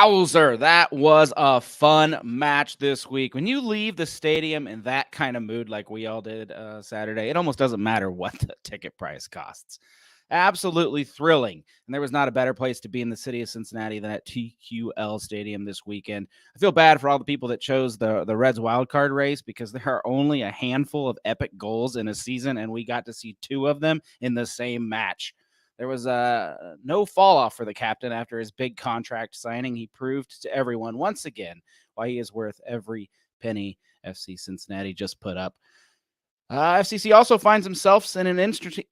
Wowzer, that was a fun match this week. When you leave the stadium in that kind of mood like we all did Saturday, it almost doesn't matter what the ticket price costs. Absolutely thrilling. And there was not a better place to be in the city of Cincinnati than at TQL Stadium this weekend. I feel bad for all the people that chose the Reds wildcard race because there are only a handful of epic goals in a season, and we got to see two of them in the same match. There was no fall off for the captain after his big contract signing. He proved to everyone once again why he is worth every penny FC Cincinnati just put up. FCC also finds himself in an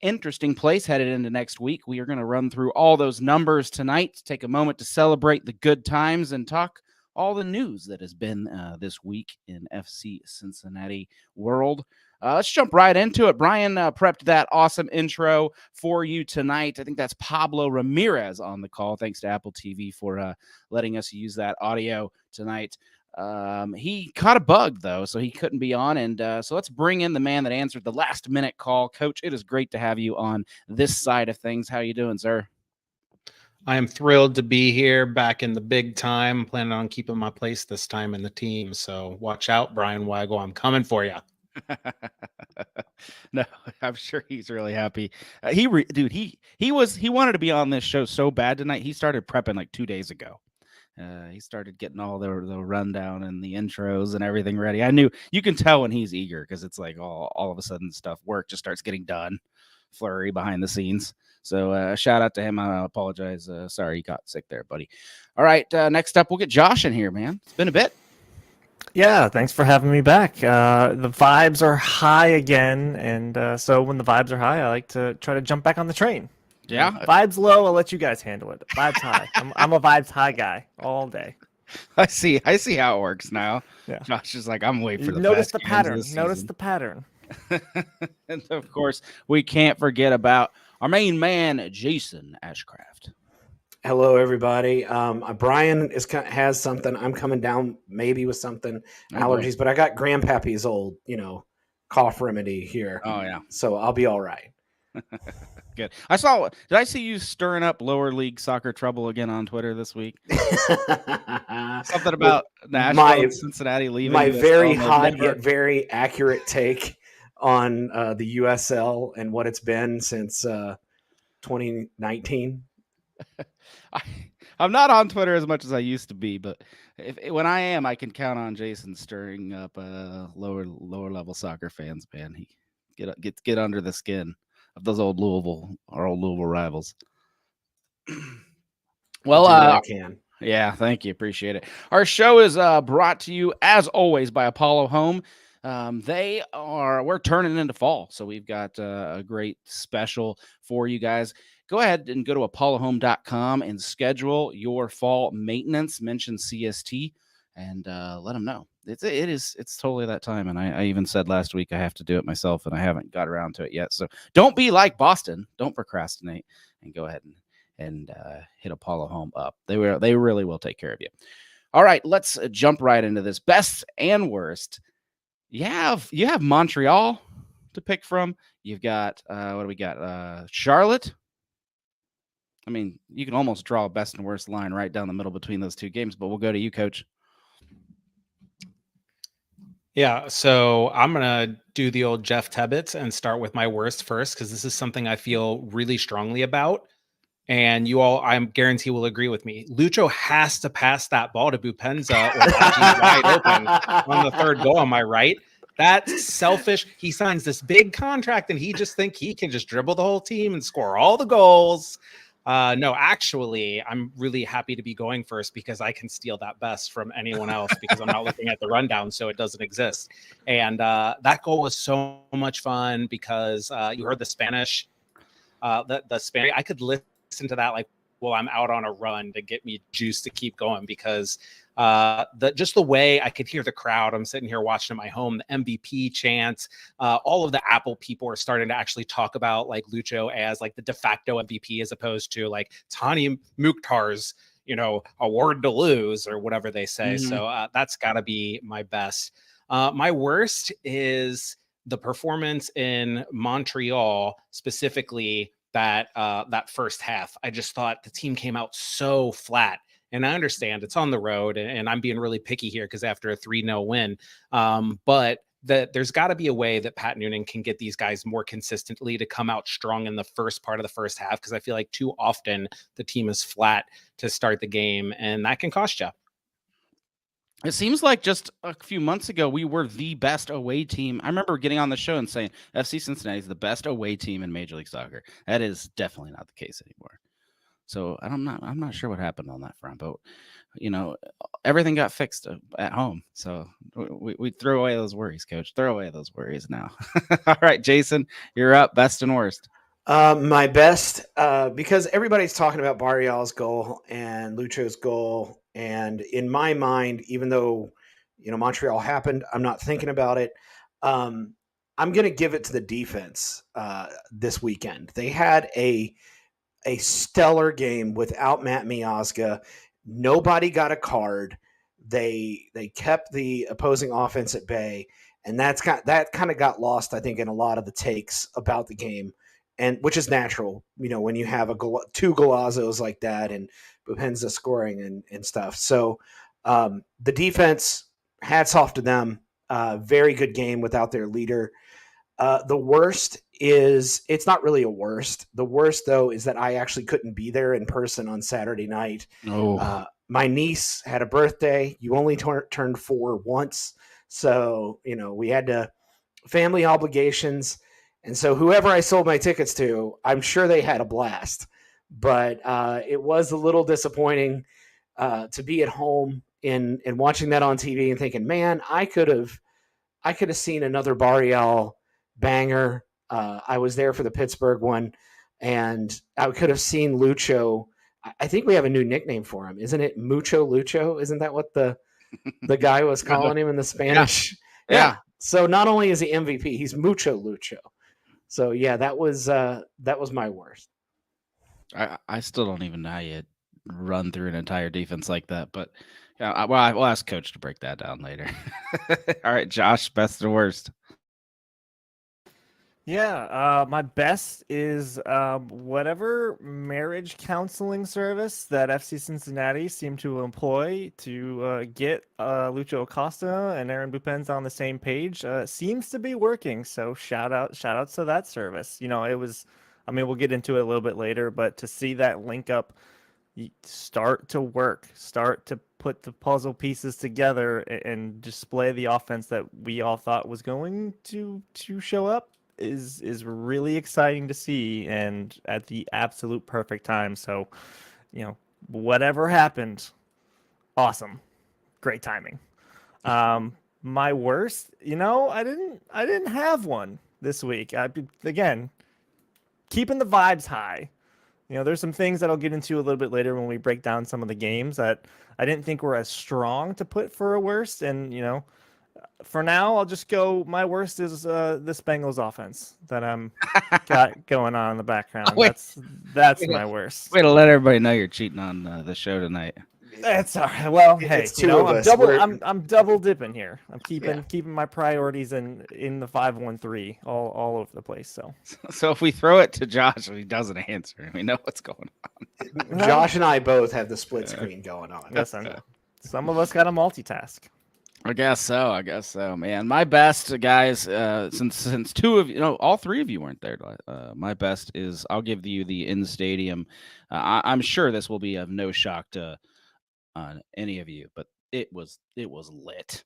interesting place headed into next week. We are going to run through all those numbers tonight, take a moment to celebrate the good times, and talk all the news that has been this week in FC Cincinnati world. Let's jump right into it. Brian prepped that awesome intro for you tonight. I think that's Pablo Ramirez on the call. Thanks to Apple TV for letting us use that audio tonight. He caught a bug, though, so he couldn't be on. And so let's bring in the man that answered the last-minute call. Coach, it is great to have you on this side of things. How you doing, sir? I am thrilled to be here back in the big time. Planning on keeping my place this time in the team. So watch out, Brian Weigel. I'm coming for you. No, I'm sure he's really happy. He wanted to be on this show so bad tonight. He started prepping like 2 days ago. He started getting all the rundown and the intros and everything ready. I knew you can tell when he's eager because it's like all of a sudden work just starts getting done. Flurry behind the scenes. So shout out to him. I apologize. Sorry you got sick there, buddy. All right, next up we'll get Josh in here, man. It's been a bit. Yeah, thanks for having me back. The vibes are high again, and so when the vibes are high, I like to try to jump back on the train. Yeah. Vibes low, I'll let you guys handle it. Vibes high. I'm a vibes high guy all day. I see how it works now. Yeah. Josh is like, I'm waiting for the Notice the games pattern. this Notice season. the pattern. And of course, we can't forget about our main man, Jason Ashcraft. Hello, everybody. Brian has something. I'm coming down maybe with something, allergies, but I got Grandpappy's old, cough remedy here. Oh, yeah. So I'll be all right. Good. Did I see you stirring up lower league soccer trouble again on Twitter this week? Something about Nashville and Cincinnati leaving. My very hot yet very accurate take on the USL and what it's been since 2019. I'm not on Twitter as much as I used to be, but when I am, I can count on Jason stirring up lower level soccer fans. Man, he get under the skin of those old Louisville rivals. Well, I can. Yeah, thank you, appreciate it. Our show is brought to you as always by Apollo Home. We're turning into fall, so we've got a great special for you guys. Go ahead and go to apollohome.com and schedule your fall maintenance. Mention CST and let them know. It's totally that time. And I even said last week I have to do it myself, and I haven't got around to it yet. So don't be like Boston. Don't procrastinate and go ahead and hit Apollo Home up. They really will take care of you. All right, let's jump right into this. Best and worst. You have Montreal to pick from. You've got what do we got? Charlotte. I mean, you can almost draw a best and worst line right down the middle between those two games, but we'll go to you, Coach. Yeah, so I'm going to do the old Jeff Tebbets and start with my worst first, because this is something I feel really strongly about. And you all, I guarantee, will agree with me. Lucho has to pass that ball to Bupenza or Haji's wide open on the third goal. Am I right? That's selfish. He signs this big contract and he just think he can just dribble the whole team and score all the goals. No, actually, I'm really happy to be going first because I can steal that best from anyone else because I'm not looking at the rundown, so it doesn't exist. And that goal was so much fun because you heard the Spanish, the Spanish. I could listen to that like, well, I'm out on a run to get me juice to keep going because just the way I could hear the crowd. I'm sitting here watching at my home, the MVP chants, all of the Apple people are starting to actually talk about like Lucho as like the de facto MVP as opposed to like Tani Mukhtar's, award to lose or whatever they say. Mm-hmm. So that's got to be my best. My worst is the performance in Montreal, specifically that first half. I just thought the team came out so flat And I understand it's on the road, and I'm being really picky here because after a 3-0 win, but that there's got to be a way that Pat Noonan can get these guys more consistently to come out strong in the first part of the first half, because I feel like too often the team is flat to start the game, and that can cost you. It seems like just a few months ago, we were the best away team. I remember getting on the show and saying FC Cincinnati is the best away team in Major League Soccer. That is definitely not the case anymore. So I'm not sure what happened on that front, but everything got fixed at home. So we throw away those worries, Coach. Throw away those worries now. All right, Jason, you're up. Best and worst. My best, because everybody's talking about Barreal's goal and Lucho's goal. And in my mind, even though, Montreal happened, I'm not thinking about it. I'm going to give it to the defense this weekend. They had a stellar game without Matt Miazga. Nobody got a card. They kept the opposing offense at bay. And that kind of got lost, I think, in a lot of the takes about the game. And which is natural, when you have two GOLAZOs like that and Bupenza scoring and stuff. So the defense, hats off to them. Very good game without their leader. The worst is, it's not really a worst. The worst, though, is that I actually couldn't be there in person on Saturday night. Oh. My niece had a birthday. You only turned 4 once. So, we had family obligations. And so whoever I sold my tickets to, I'm sure they had a blast. But it was a little disappointing to be at home and watching that on TV and thinking, man, I could have seen another Barreal banger. I was there for the Pittsburgh one, and I could have seen Lucho. I think we have a new nickname for him, isn't it? Mucho Lucho? Isn't that what the guy was calling him in the Spanish? Yeah. So not only is he MVP, he's Mucho Lucho. So yeah, that was my worst. I still don't even know how you run through an entire defense like that, but yeah, we'll ask Coach to break that down later. All right, Josh, best and worst. Yeah, my best is whatever marriage counseling service that FC Cincinnati seemed to employ to get Lucho Acosta and Aaron Bupenza on the same page seems to be working. So shout outs to that service. It was, we'll get into it a little bit later, but to see that link up start to work, start to put the puzzle pieces together and display the offense that we all thought was going to show up is really exciting to see, and at the absolute perfect time. So, whatever happened, awesome, great timing. My worst, I didn't have one this week. Again, keeping the vibes high. There's some things that I'll get into a little bit later when we break down some of the games that I didn't think were as strong to put for a worst. And, for now, I'll just go, my worst is this Bengals offense that I'm got going on in the background. That's my worst. Way to let everybody know you're cheating on the show tonight. That's all right. Well, hey, it's two of us. I'm double dipping here. I'm keeping my priorities in the 5-1-3 all over the place. So if we throw it to Josh and he doesn't answer, we know what's going on. Josh and I both have the split screen going on. Listen, some of us got to multitask. I guess so, man. My best, guys, since two of all three of you weren't there, my best is I'll give you the in stadium. I'm sure this will be of no shock to any of you, but it was lit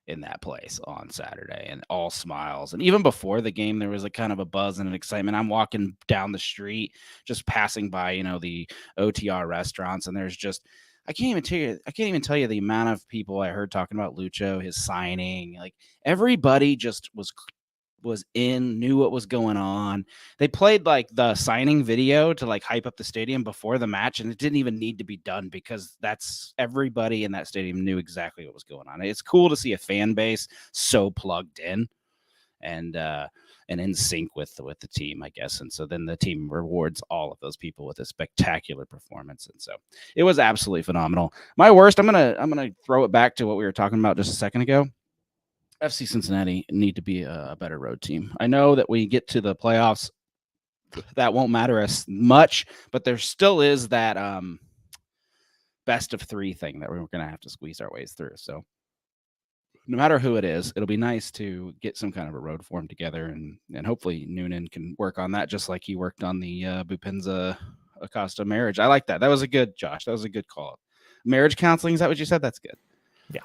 in that place on Saturday, and all smiles. And even before the game, there was a kind of a buzz and an excitement. I'm walking down the street, just passing by, the OTR restaurants, and there's just, I can't even tell you the amount of people I heard talking about Lucho, his signing. Like, everybody just was knew what was going on. They played like the signing video to like hype up the stadium before the match, and it didn't even need to be done because that's everybody in that stadium knew exactly what was going on. It's cool to see a fan base so plugged in and in sync with the team, I guess. And so then the team rewards all of those people with a spectacular performance. And so it was absolutely phenomenal. My worst, I'm gonna throw it back to what we were talking about just a second ago. FC Cincinnati need to be a better road team. I know that we get to the playoffs, that won't matter as much, but there still is that best of 3 thing that we're going to have to squeeze our ways through. So no matter who it is, it'll be nice to get some kind of a road form together, and hopefully Noonan can work on that just like he worked on the Bupenza Acosta marriage. I like that. That was a good, Josh. That was a good call. Marriage counseling, is that what you said? That's good. Yeah.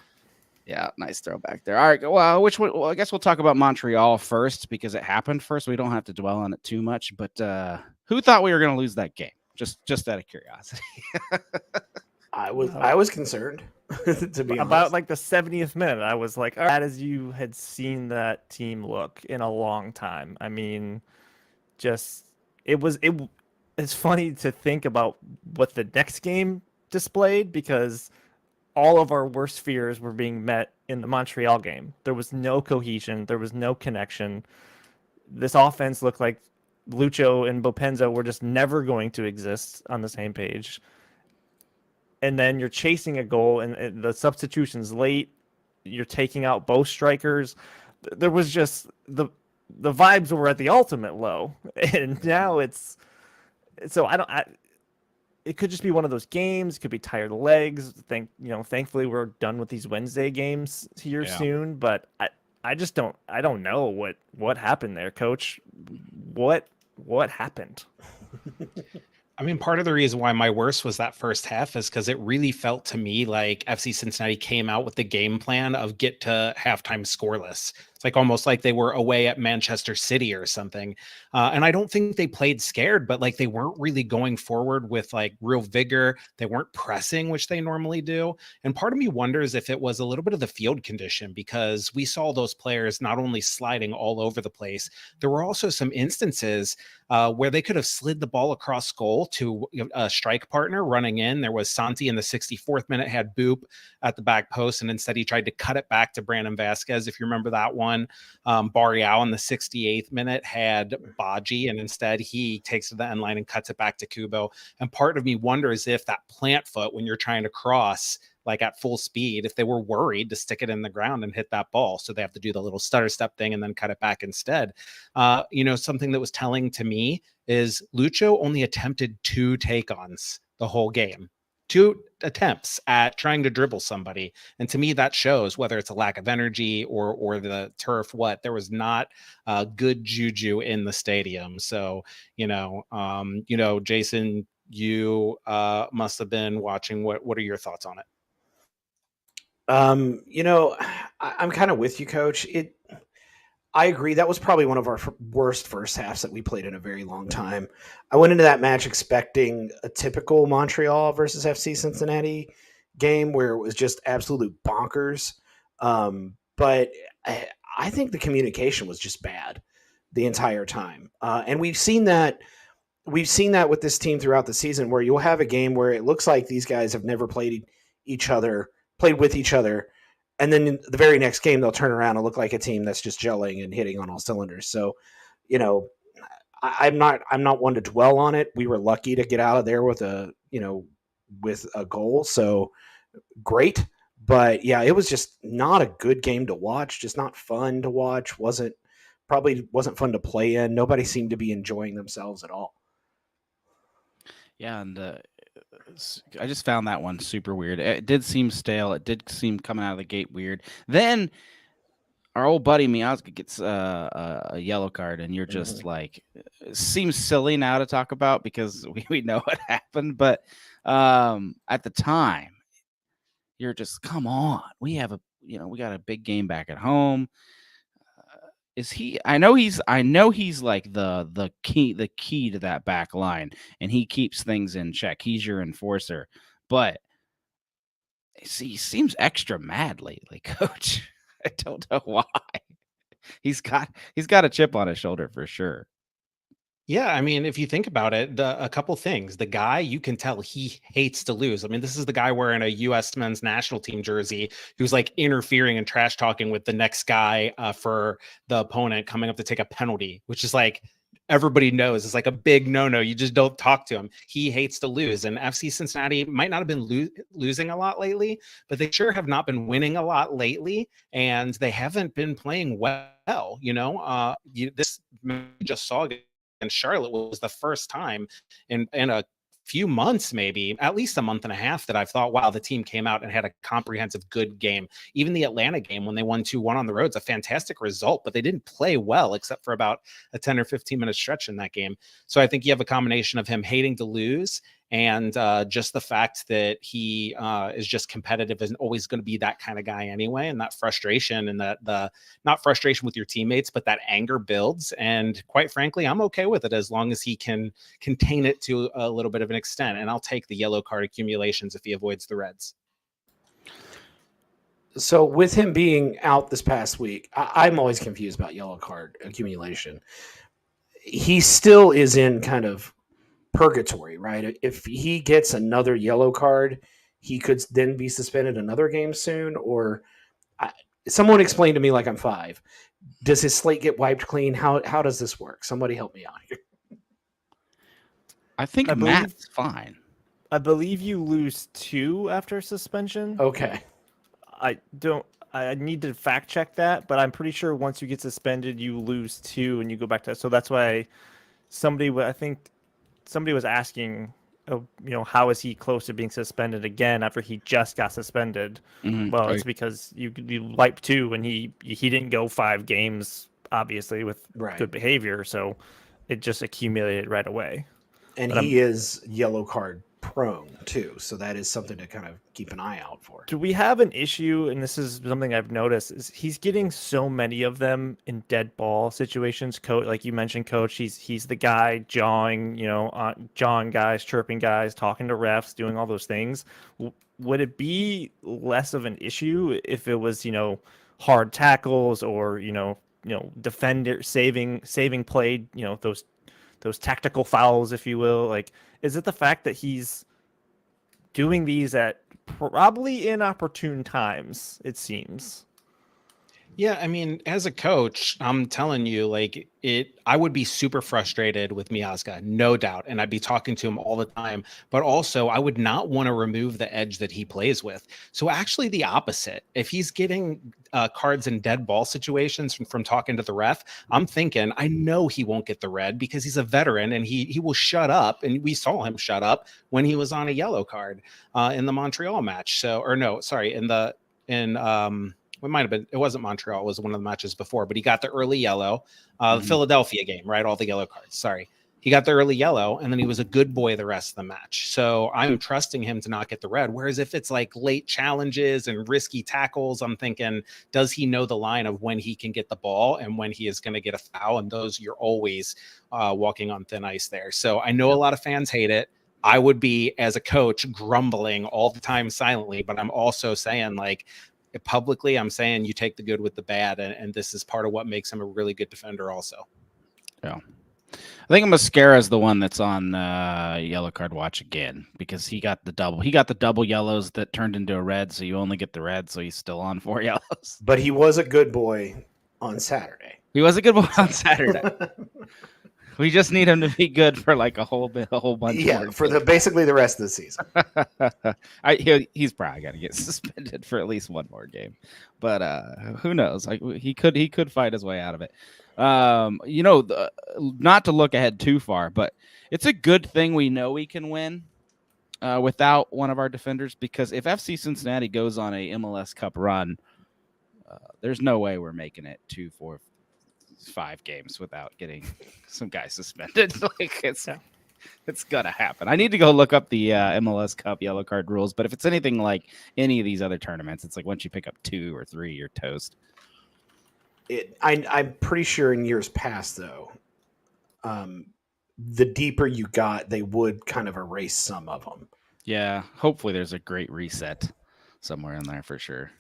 Yeah, nice throwback there. All right, well, which one? Well, I guess we'll talk about Montreal first because it happened first. We don't have to dwell on it too much. But who thought we were going to lose that game? Just out of curiosity. I was concerned, to be about honest. like the 70th minute. I was like, all right, as you had seen that team look in a long time. I mean, it's funny to think about what the next game displayed, because all of our worst fears were being met in the Montreal game. There was no cohesion. There was no connection. This offense looked like Lucho and Bopenza were just never going to exist on the same page. And then you're chasing a goal, and the substitution's late. You're taking out both strikers. There was just the vibes were at the ultimate low, and now it's so it could just be one of those games. It could be tired legs. Thankfully we're done with these Wednesday games here soon. But I don't know what happened there, Coach. What happened? I mean, part of the reason why my worst was that first half is because it really felt to me like FC Cincinnati came out with the game plan of get to halftime scoreless. It's like almost like they were away at Manchester City or something. And I don't think they played scared, but like they weren't really going forward with like real vigor. They weren't pressing, which they normally do. And part of me wonders if it was a little bit of the field condition, because we saw those players not only sliding all over the place, there were also some instances where they could have slid the ball across goal to a strike partner running in. There was Santi in the 64th minute, had Boop at the back post, and instead he tried to cut it back to Brandon Vasquez, if you remember that one. Barreal in the 68th minute had Baji, and instead he takes to the end line and cuts it back to Kubo. And part of me wonders if that plant foot, when you're trying to cross like at full speed, if they were worried to stick it in the ground and hit that ball, so they have to do the little stutter step thing and then cut it back instead. Something that was telling to me is Lucho only attempted 2 take-ons the whole game. 2 attempts at trying to dribble somebody. And to me, that shows whether it's a lack of energy or the turf, there was not good juju in the stadium. So, Jason, you must have been watching. What are your thoughts on it? I'm kind of with you, Coach. I agree. That was probably one of our worst first halves that we played in a very long time. I went into that match expecting a typical Montreal versus FC Cincinnati game where it was just absolute bonkers. But I think the communication was just bad the entire time. And we've seen that with this team throughout the season, where you'll have a game where it looks like these guys have never played with each other. And then in the very next game, they'll turn around and look like a team that's just gelling and hitting on all cylinders. So, I'm not one to dwell on it. We were lucky to get out of there with a goal. So great. But yeah, it was just not a good game to watch. Just not fun to watch. Probably wasn't fun to play in. Nobody seemed to be enjoying themselves at all. Yeah, and I just found that one super weird. It did seem stale. It did seem coming out of the gate weird. Then our old buddy Miazga gets a yellow card, and you're just like, it seems silly now to talk about because we know what happened. But at the time, you're just, come on. We got a big game back at home. Is he? I know he's like the key to that back line, and he keeps things in check. He's your enforcer, but he seems extra mad lately, Coach. I don't know why. He's got a chip on his shoulder for sure. Yeah, I mean, if you think about it, a couple things. The guy, you can tell he hates to lose. I mean, this is the guy wearing a U.S. men's national team jersey who's like interfering and trash talking with the next guy for the opponent coming up to take a penalty, which is like everybody knows it's like a big no-no. You just don't talk to him. He hates to lose. And FC Cincinnati might not have been losing a lot lately, but they sure have not been winning a lot lately, and they haven't been playing well. This just saw. And Charlotte was the first time in a few months, maybe at least a month and a half, that I've thought, wow, the team came out and had a comprehensive good game. Even the Atlanta game when they won 2-1 on the road, it's a fantastic result, but they didn't play well except for about a 10 or 15 minute stretch in that game. So I think you have a combination of him hating to lose and just the fact that he is just competitive and always going to be that kind of guy anyway, and that frustration and the not frustration with your teammates, but that anger builds. And quite frankly, I'm okay with it as long as he can contain it to a little bit of an extent. And I'll take the yellow card accumulations if he avoids the reds. So with him being out this past week, I'm always confused about yellow card accumulation. He still is in kind of purgatory, right? If he gets another yellow card, he could then be suspended another game soon. Or someone explain to me like I'm 5. Does his slate get wiped clean? How does this work? Somebody help me out here. I think Matt's fine. I believe you lose 2 after suspension. Okay. I need to fact check that, but I'm pretty sure once you get suspended, you lose 2 and you go back to. So that's why somebody was asking, how is he close to being suspended again after he just got suspended? Well, it's because you wipe 2 and he didn't go 5 games, obviously, with good behavior. So it just accumulated right away. And he is yellow card prone too, so that is something to kind of keep an eye out for. Do we have an issue, and this is something I've noticed, is he's getting so many of them in dead ball situations. Coach, like you mentioned, Coach, he's the guy jawing, jawing guys, chirping guys, talking to refs, doing all those things. Would it be less of an issue if it was, hard tackles or defender saving play, those tactical fouls, if you will? Like, is it the fact that he's doing these at probably inopportune times, it seems? Yeah, I mean, as a coach, I'm telling you, I would be super frustrated with Miazga, no doubt. And I'd be talking to him all the time. But also, I would not want to remove the edge that he plays with. So actually the opposite. If he's getting cards in dead ball situations from talking to the ref, I'm thinking, I know he won't get the red because he's a veteran and he will shut up. And we saw him shut up when he was on a yellow card in the Montreal match. It might have been, it wasn't Montreal, it was one of the matches before, but he got the early yellow, the Philadelphia game, right? All the yellow cards. Sorry. He got the early yellow and then he was a good boy the rest of the match. So I'm trusting him to not get the red. Whereas if it's like late challenges and risky tackles, I'm thinking, does he know the line of when he can get the ball and when he is going to get a foul? And those, you're always walking on thin ice there. So I know a lot of fans hate it. I would be, as a coach, grumbling all the time silently, but I'm also saying, publicly, I'm saying you take the good with the bad, and this is part of what makes him a really good defender also. Yeah. I think Mascara is the one that's on yellow card watch again because he got the double. He got the double yellows that turned into a red, so you only get the red, so he's still on 4 yellows. But he was a good boy on Saturday. He was a good boy on Saturday. We just need him to be good for a whole bunch. Yeah, for basically the rest of the season. He's probably got to get suspended for at least one more game, but who knows? He could fight his way out of it. Not to look ahead too far, but it's a good thing we know we can win without one of our defenders, because if FC Cincinnati goes on a MLS Cup run, there's no way we're making it 2, 4, 5 games without getting some guys suspended. It's gonna happen. I need to go look up the MLS Cup yellow card rules, but if it's anything like any of these other tournaments, it's like once you pick up 2 or 3, you're toast. I'm pretty sure in years past, though, the deeper you got, they would kind of erase some of them. Yeah, hopefully there's a great reset somewhere in there for sure.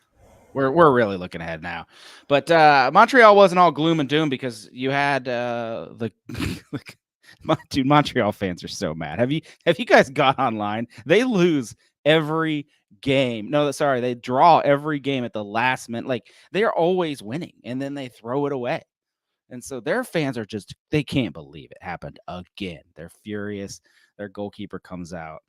We're really looking ahead now, but Montreal wasn't all gloom and doom because you had dude, Montreal fans are so mad. Have you guys got online? They lose every game. No, sorry, they draw every game at the last minute. They're always winning, and then they throw it away. And so their fans are they can't believe it happened again. They're furious. Their goalkeeper comes out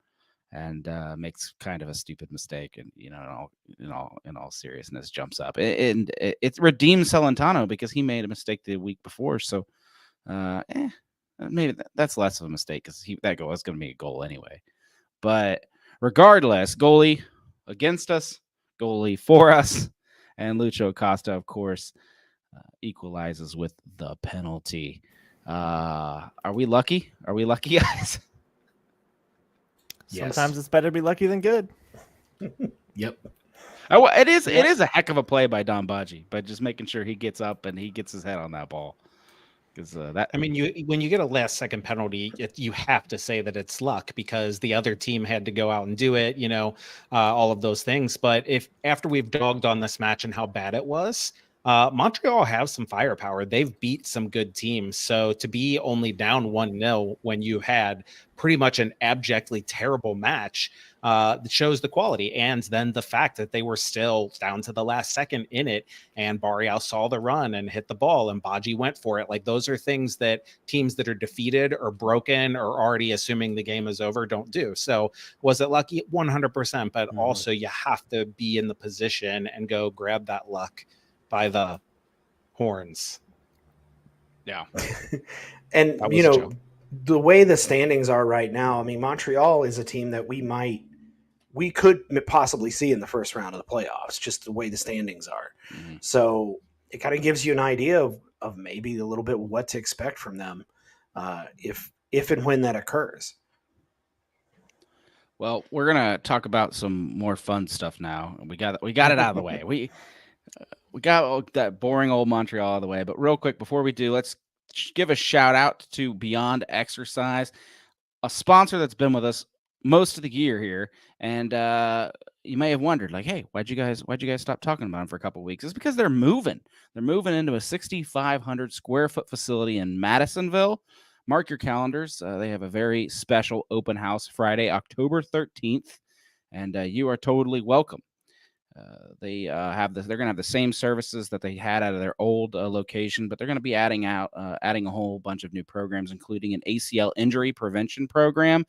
and makes kind of a stupid mistake, and in all seriousness, jumps up and it redeems Celentano because he made a mistake the week before. So, maybe that's less of a mistake because that goal is going to be a goal anyway. But regardless, goalie against us, goalie for us, and Lucho Acosta, of course, equalizes with the penalty. Are we lucky? Are we lucky, guys? Sometimes it's better to be lucky than good. Yep. Oh, it is. It is a heck of a play by Don Badji, but just making sure he gets up and he gets his head on that ball. Because that, I mean, when you get a last-second penalty, you have to say that it's luck because the other team had to go out and do it. All of those things. But if after we've dogged on this match and how bad it was, Montreal have some firepower. They've beat some good teams. So to be only down 1-0 when you had pretty much an abjectly terrible match shows the quality. And then the fact that they were still down to the last second in it, and Barreal saw the run and hit the ball, and Badji went for it. Like, those are things that teams that are defeated or broken or already assuming the game is over don't do. So was it lucky? 100%. But also you have to be in the position and go grab that luck by the horns. yeah. And, the way the standings are right now, I mean, Montreal is a team that we could possibly see in the first round of the playoffs, just the way the standings are. Mm-hmm. So it kind of gives you an idea of maybe a little bit what to expect from them if and when that occurs. Well, we're gonna talk about some more fun stuff now. We got it out of the way. We got that boring old Montreal out of the way. But real quick, before we do, let's give a shout out to Beyond Exercise, a sponsor that's been with us most of the year here. And you may have wondered, like, hey, why'd you guys stop talking about them for a couple of weeks? It's because they're moving. They're moving into a 6,500 square foot facility in Madisonville. Mark your calendars. They have a very special open house Friday, October 13th, and you are totally welcome. They're going to have the same services that they had out of their old location, but they're going to be adding a whole bunch of new programs, including an ACL injury prevention program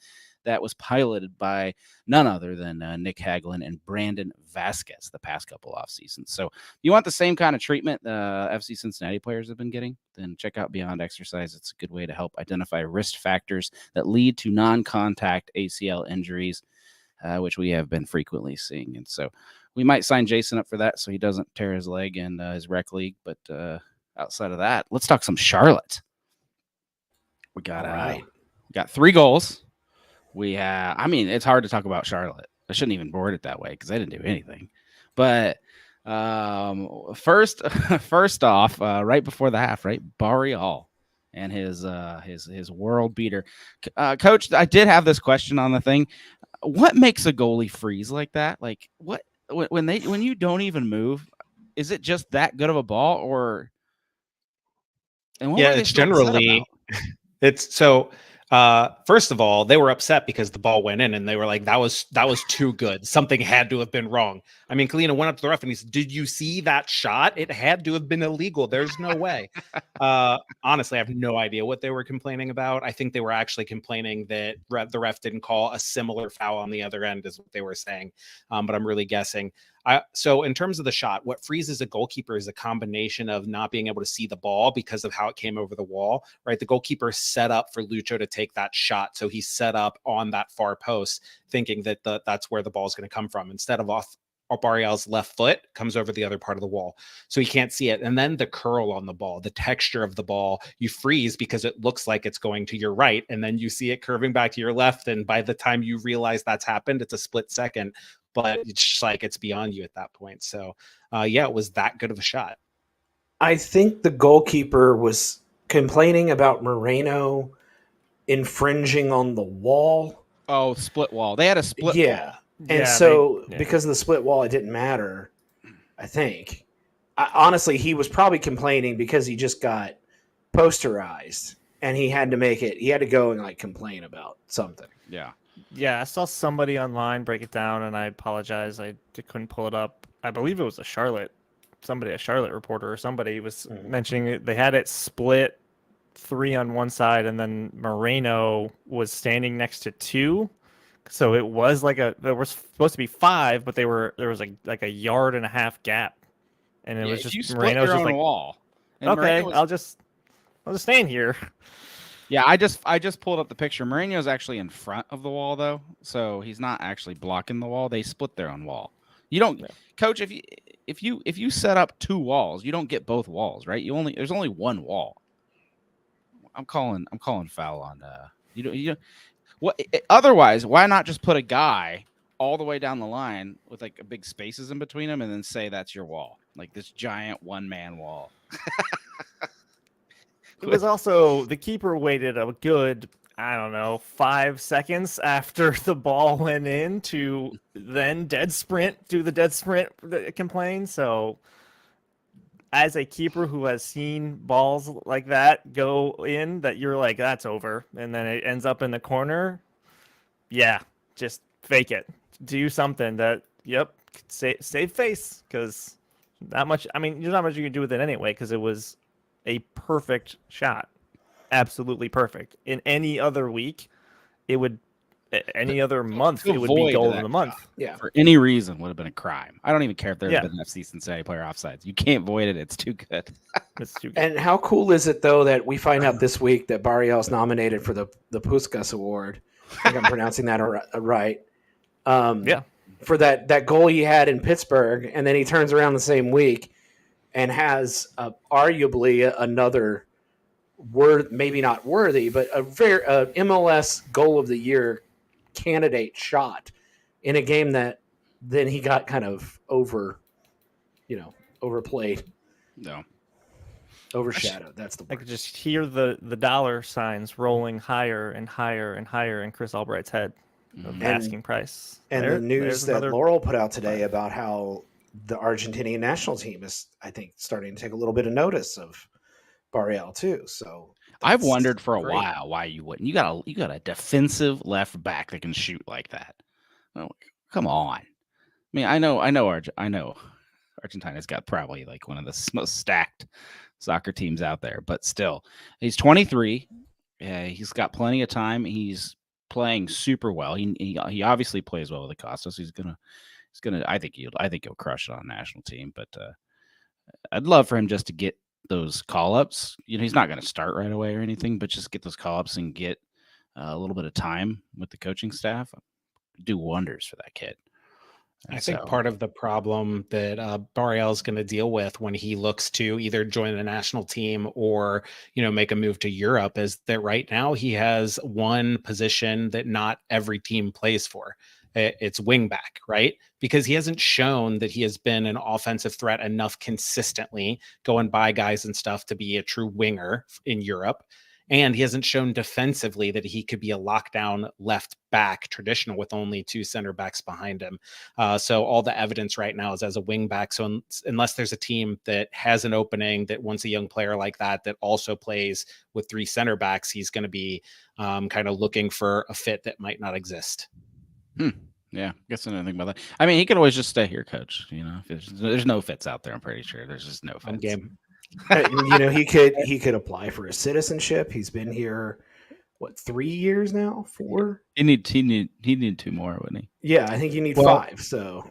that was piloted by none other than Nick Hagelin and Brandon Vasquez the past couple off seasons. So if you want the same kind of treatment FC Cincinnati players have been getting, then check out Beyond Exercise. It's a good way to help identify risk factors that lead to non-contact ACL injuries, which we have been frequently seeing. And so we might sign Jason up for that so he doesn't tear his leg in his rec league. But outside of that, let's talk some Charlotte. We got 3 goals. It's hard to talk about Charlotte. I shouldn't even board it that way because I didn't do anything. But first off, right before the half, right, Barreal and his world beater. Coach, I did have this question on the thing. What makes a goalie freeze like that? Like, what when you don't even move? Is it just that good of a ball, or? It's generally it's so. First of all, they were upset because the ball went in, and they were like, that was too good. Something had to have been wrong. I mean, Kalina went up to the ref and he said, "Did you see that shot? It had to have been illegal. There's no way." Honestly, I have no idea what they were complaining about. I think they were actually complaining that the ref didn't call a similar foul on the other end, is what they were saying. But I'm really guessing. So in terms of the shot, what freezes a goalkeeper is a combination of not being able to see the ball because of how it came over the wall, right? The goalkeeper set up for Lucho to take that shot. So he set up on that far post thinking that that's where the ball is going to come from, instead of off Barreal's left foot comes over the other part of the wall. So he can't see it. And then the curl on the ball, the texture of the ball, you freeze because it looks like it's going to your right. And then you see it curving back to your left. And by the time you realize that's happened, it's a split second. But it's just like it's beyond you at that point. So, it was that good of a shot. I think the goalkeeper was complaining about Moreno infringing on the wall. Oh, split wall. They had a split wall. And because of the split wall, it didn't matter, I think. Honestly, he was probably complaining because he just got posterized and he had to go and complain about something. Yeah. Yeah, I saw somebody online break it down, and I apologize. I couldn't pull it up. I believe it was a Charlotte reporter or somebody was mentioning it. They had it split 3 on one side, and then Moreno was standing next to 2. So it was there was supposed to be 5, but there was like a yard and a half gap, and it was just you split Moreno's your just own wall. And okay, I'll just stand here. Yeah, I just pulled up the picture. Mourinho's actually in front of the wall though, so he's not actually blocking the wall. They split their own wall. You don't, Yeah. coach. If you set up 2 walls, you don't get both walls, right? There's only one wall. I'm calling foul on what otherwise, why not just put a guy all the way down the line with like a big spaces in between them and then say that's your wall, like this giant one-man wall. It was also the keeper waited a good, I don't know, 5 seconds after the ball went in to then do the dead sprint complain. So, as a keeper who has seen balls like that go in, that you're like, that's over, and then it ends up in the corner. Yeah, just fake it. Do something that, save face, because not much. I mean, there's not much you can do with it anyway, because it was a perfect shot, absolutely perfect. In any other week, any other month, it would be goal of the month. Yeah. For any reason would have been a crime. I don't even care if there's Yeah. been an FC Cincinnati player offsides. You can't void it. It's too good. It's too good. And how cool is it though that we find out this week that Barreal's nominated for the Puskas Award? I think I'm pronouncing that right. Yeah. For that goal he had in Pittsburgh, and then he turns around the same week and has arguably another maybe not worthy, but a very MLS Goal of the Year candidate shot in a game that then he got kind of overplayed. No. Overshadowed. That's the I word. could just hear the dollar signs rolling higher and higher and higher in Chris Albright's head of the asking price. And There- the news there's that another- Laurel put out today about how the Argentinian national team is, I think, starting to take a little bit of notice of Barreal too. So I've that's wondered for a great. while why you wouldn't. You got a defensive left back that can shoot like that. Oh, come on. I mean, I know Argentina's got probably like one of the most stacked soccer teams out there, but still, he's 23. Yeah, he's got plenty of time. He's playing super well. He obviously plays well with Acosta, so he's gonna. I think he'll crush it on the national team. But I'd love for him just to get those call ups. He's not going to start right away or anything, but just get those call ups and get a little bit of time with the coaching staff. Do wonders for that kid. I think part of the problem that Barreal is going to deal with when he looks to either join the national team or, make a move to Europe is that right now he has one position that not every team plays for. It's wingback, right? Because he hasn't shown that he has been an offensive threat enough consistently going by guys and stuff to be a true winger in Europe. And he hasn't shown defensively that he could be a lockdown left back traditional with only 2 center backs behind him. So all the evidence right now is as a wing back. So unless there's a team that has an opening that wants a young player like that also plays with 3 center backs, he's going to be kind of looking for a fit that might not exist. Yeah, I guess I didn't think about that. I mean, he could always just stay here, coach. There's no fits out there. I'm pretty sure there's just no fits. Game. He could apply for a citizenship. He's been here, 3 years now? 4? He need 2 more, wouldn't he? Yeah, I think you need 5. So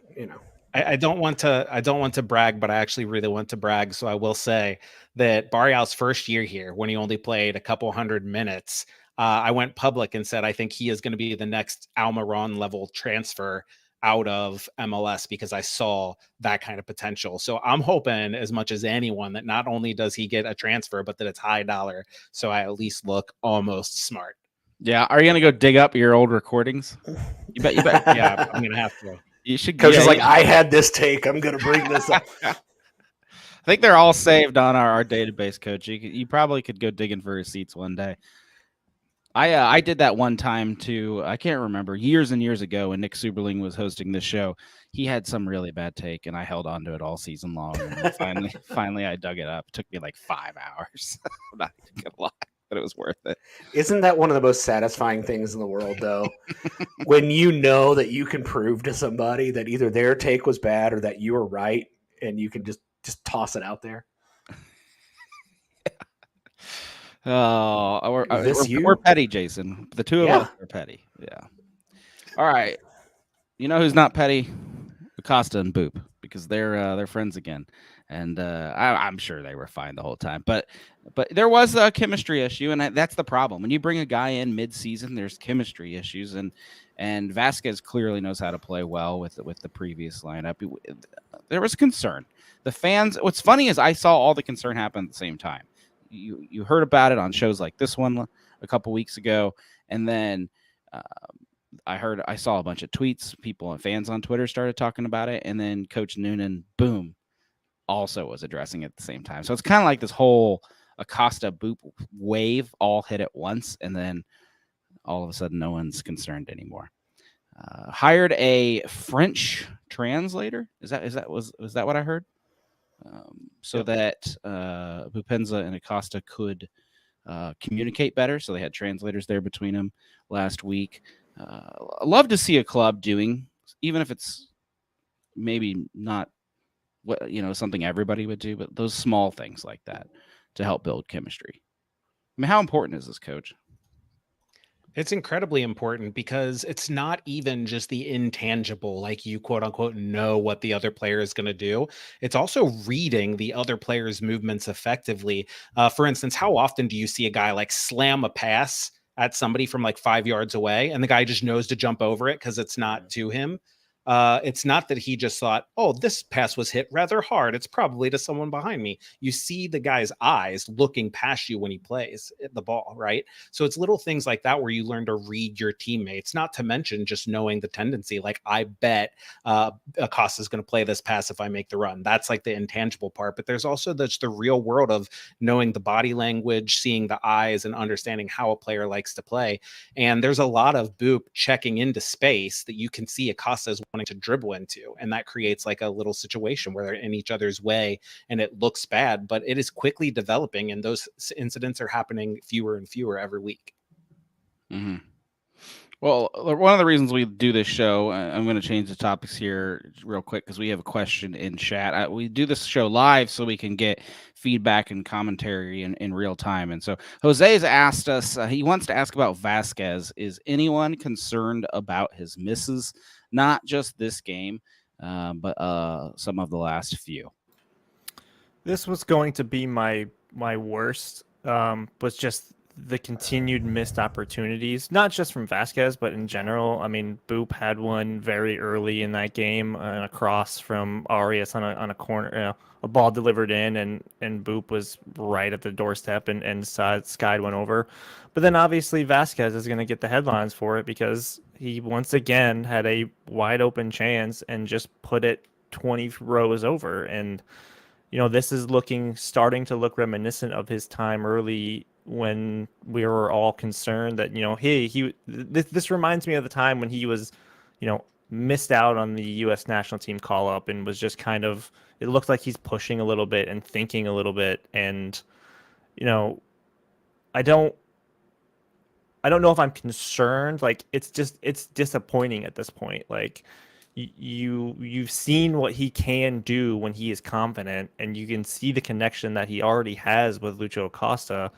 I don't want to brag, but I actually really want to brag. So I will say that Barreal's first year here, when he only played a couple hundred minutes, I went public and said I think he is going to be the next Almiron level transfer out of MLS because I saw that kind of potential. So I'm hoping as much as anyone that not only does he get a transfer, but that it's high dollar. So I at least look almost smart. Yeah. Are you going to go dig up your old recordings? You bet. Yeah, I'm going to have to. You should. Coach is like, I had this take. I'm going to bring this up. I think they're all saved on our database, Coach. You probably could go digging for receipts one day. I did that one time too. I can't remember, years and years ago when Nick Suberling was hosting this show. He had some really bad take, and I held on to it all season long. And finally, I dug it up. It took me like 5 hours. I'm not even gonna lie, but it was worth it. Isn't that one of the most satisfying things in the world, though? When you know that you can prove to somebody that either their take was bad or that you were right, and you can just toss it out there. Oh, we're petty, Jason. The two of us are petty. Yeah. All right. You know who's not petty? Acosta and Boop, because they're friends again. And I'm sure they were fine the whole time. But there was a chemistry issue, and that's the problem. When you bring a guy in mid-season, there's chemistry issues, and Vasquez clearly knows how to play well with the previous lineup. There was concern. The fans. What's funny is I saw all the concern happen at the same time. You heard about it on shows like this one a couple weeks ago, and then I saw a bunch of tweets. People and fans on Twitter started talking about it, and then Coach Noonan, boom, also was addressing it at the same time. So it's kind of like this whole Acosta Boop wave all hit at once, and then all of a sudden no one's concerned anymore. Hired a French translator. Was that what I heard? So that Bupenza and Acosta could communicate better. So they had translators there between them last week. I love to see a club doing, even if it's maybe not what something everybody would do, but those small things like that to help build chemistry. I mean, how important is this, Coach? It's incredibly important because it's not even just the intangible, like you quote unquote know what the other player is going to do. It's also reading the other player's movements effectively. For instance, how often do you see a guy like slam a pass at somebody from like 5 yards away and the guy just knows to jump over it because it's not to him? It's not that he just thought, oh, this pass was hit rather hard. It's probably to someone behind me. You see the guy's eyes looking past you when he plays the ball, right? So it's little things like that where you learn to read your teammates, not to mention just knowing the tendency. Like, I bet Acosta is going to play this pass if I make the run. That's like the intangible part. But there's also the real world of knowing the body language, seeing the eyes, and understanding how a player likes to play. And there's a lot of Boop checking into space that you can see Acosta is wanting to dribble into, and that creates like a little situation where they're in each other's way and it looks bad, but it is quickly developing, and those incidents are happening fewer and fewer every week. Mm-hmm. Well, one of the reasons we do this show, I'm going to change the topics here real quick because we have a question in chat. We do this show live so we can get feedback and commentary in real time. And so Jose has asked us, he wants to ask about Vasquez. Is anyone concerned about his misses? Not just this game, but some of the last few. This was going to be my worst, was just the continued missed opportunities, not just from Vasquez, but in general. I mean, Boop had one very early in that game, a cross from Arias on a corner, a ball delivered in, and Boop was right at the doorstep, and Sky went over. But then obviously Vasquez is going to get the headlines for it because he once again had a wide open chance and just put it 20 rows over. And this is starting to look reminiscent of his time early when we were all concerned that, this reminds me of the time when he was, missed out on the U.S. national team call up and was just kind of, it looked like he's pushing a little bit and thinking a little bit. And, I don't know if I'm concerned. Like, it's disappointing at this point. Like, you've seen what he can do when he is confident, and you can see the connection that he already has with Lucho Acosta.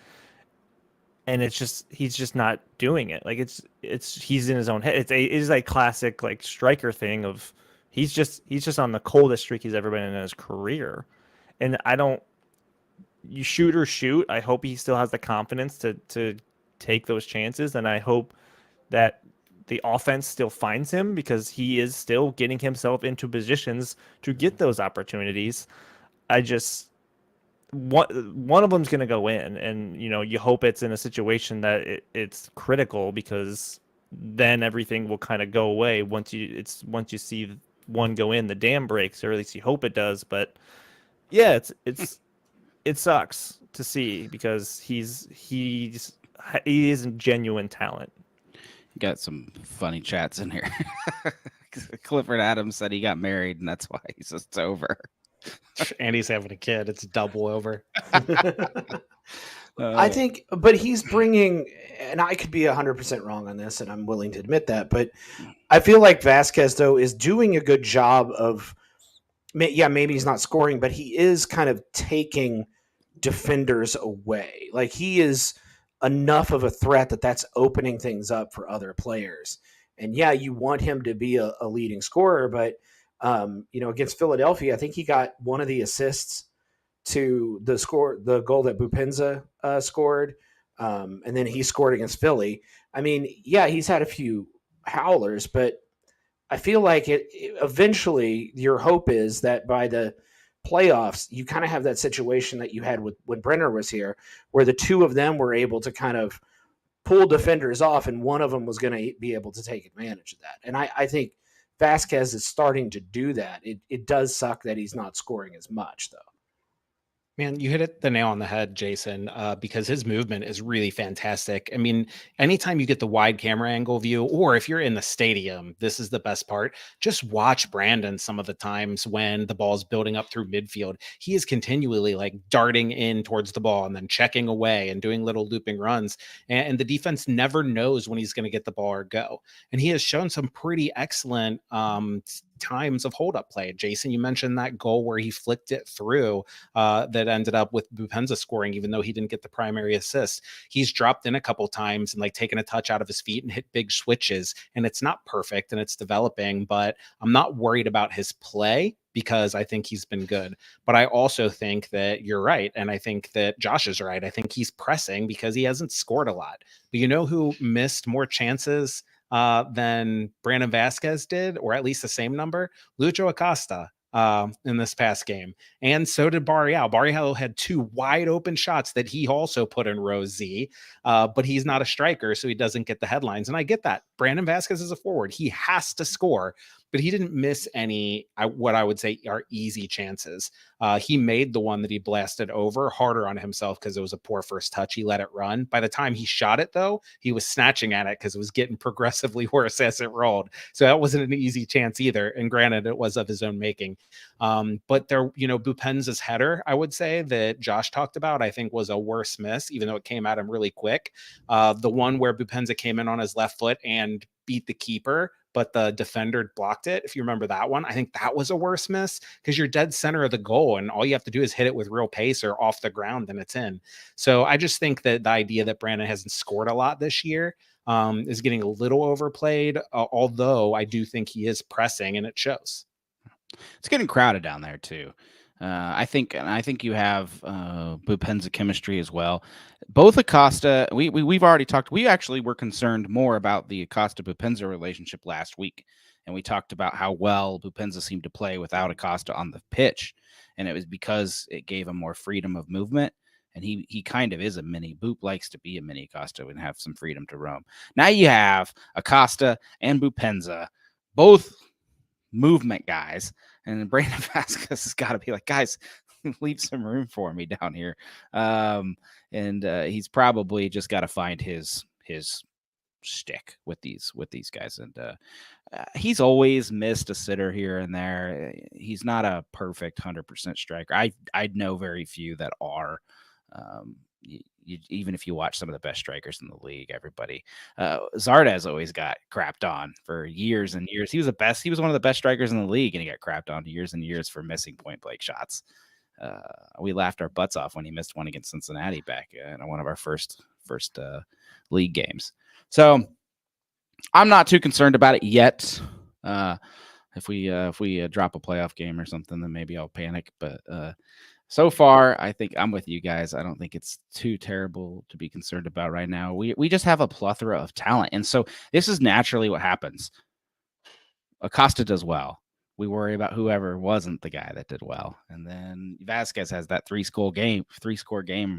And he's just not doing it. Like, he's in his own head. It is a classic like striker thing of he's just on the coldest streak he's ever been in his career. And you shoot or shoot. I hope he still has the confidence to take those chances, and I hope that the offense still finds him because he is still getting himself into positions to get those opportunities. One of them's going to go in, and you hope it's in a situation that it's critical, because then everything will kind of go away once you see one go in, the dam breaks, or at least you hope it does. But yeah, it sucks to see because he is a genuine talent. Got some funny chats in here. Clifford Adams said he got married and that's why he says it's over. And he's having a kid. It's double over. I think, but he's bringing, and I could be 100% wrong on this, and I'm willing to admit that, but I feel like Vasquez, though, is doing a good job of, maybe he's not scoring, but he is kind of taking defenders away. Like, he is enough of a threat that's opening things up for other players. And you want him to be a leading scorer, but Against Philadelphia, I think he got one of the assists to the goal that Bupenza scored. And then he scored against Philly. I mean, yeah, he's had a few howlers, but I feel like eventually your hope is that by the playoffs, you kind of have that situation that you had when Brenner was here, where the two of them were able to kind of pull defenders off, and one of them was going to be able to take advantage of that. And I think Vasquez is starting to do that. It does suck that he's not scoring as much, though. Man, you hit the nail on the head, Jason, because his movement is really fantastic. I mean, anytime you get the wide camera angle view, or if you're in the stadium, this is the best part. Just watch Brandon some of the times when the ball's building up through midfield. He is continually like darting in towards the ball and then checking away and doing little looping runs. And the defense never knows when he's going to get the ball or go. And he has shown some pretty excellent times of hold up play. Jason, you mentioned that goal where he flicked it through that ended up with Bupenza scoring, even though he didn't get the primary assist. He's dropped in a couple times and like taken a touch out of his feet and hit big switches. And it's not perfect and it's developing, but I'm not worried about his play because I think he's been good. But I also think that you're right. And I think that Josh is right. I think he's pressing because he hasn't scored a lot. But you know who missed more chances than Brandon Vasquez did, or at least the same number? Lucho Acosta in this past game. And so did Barreal. Barreal had two wide open shots that he also put in row Z, but he's not a striker, so he doesn't get the headlines. And I get that. Brandon Vasquez is a forward. He has to score, but he didn't miss any, what I would say are easy chances. He made the one that he blasted over harder on himself because it was a poor first touch. He let it run. By the time he shot it, though, he was snatching at it because it was getting progressively worse as it rolled. So that wasn't an easy chance either. And granted, it was of his own making. But there, Bupenza's header, I would say, that Josh talked about, I think was a worse miss, even though it came at him really quick. The one where Bupenza came in on his left foot and beat the keeper, but the defender blocked it. If you remember that one, I think that was a worse miss because you're dead center of the goal and all you have to do is hit it with real pace or off the ground and it's in. So I just think that the idea that Brandon hasn't scored a lot this year is getting a little overplayed, although I do think he is pressing and it shows. It's getting crowded down there too. I think you have Bupenza chemistry as well. Both Acosta, we've already talked. We actually were concerned more about the Acosta Bupenza relationship last week, and we talked about how well Bupenza seemed to play without Acosta on the pitch, and it was because it gave him more freedom of movement. And he kind of is a mini. Boop likes to be a mini Acosta and have some freedom to roam. Now you have Acosta and Bupenza, both movement guys, and Brandon Vasquez has got to be like, guys, leave some room for me down here. He's probably just got to find his shtick with these guys. And he's always missed a sitter here and there. He's not a perfect 100% striker. I know very few that are. Even if you watch some of the best strikers in the league, everybody, Zardes always got crapped on for years and years. He was one of the best strikers in the league, and he got crapped on years and years for missing point blank shots. We laughed our butts off when he missed one against Cincinnati back in one of our first league games. So I'm not too concerned about it yet. If we drop a playoff game or something, then maybe I'll panic. But so far, I think I'm with you guys. I don't think it's too terrible to be concerned about right now. We just have a plethora of talent. And so this is naturally what happens. Acosta does well. We worry about whoever wasn't the guy that did well. And then Vasquez has that three-score game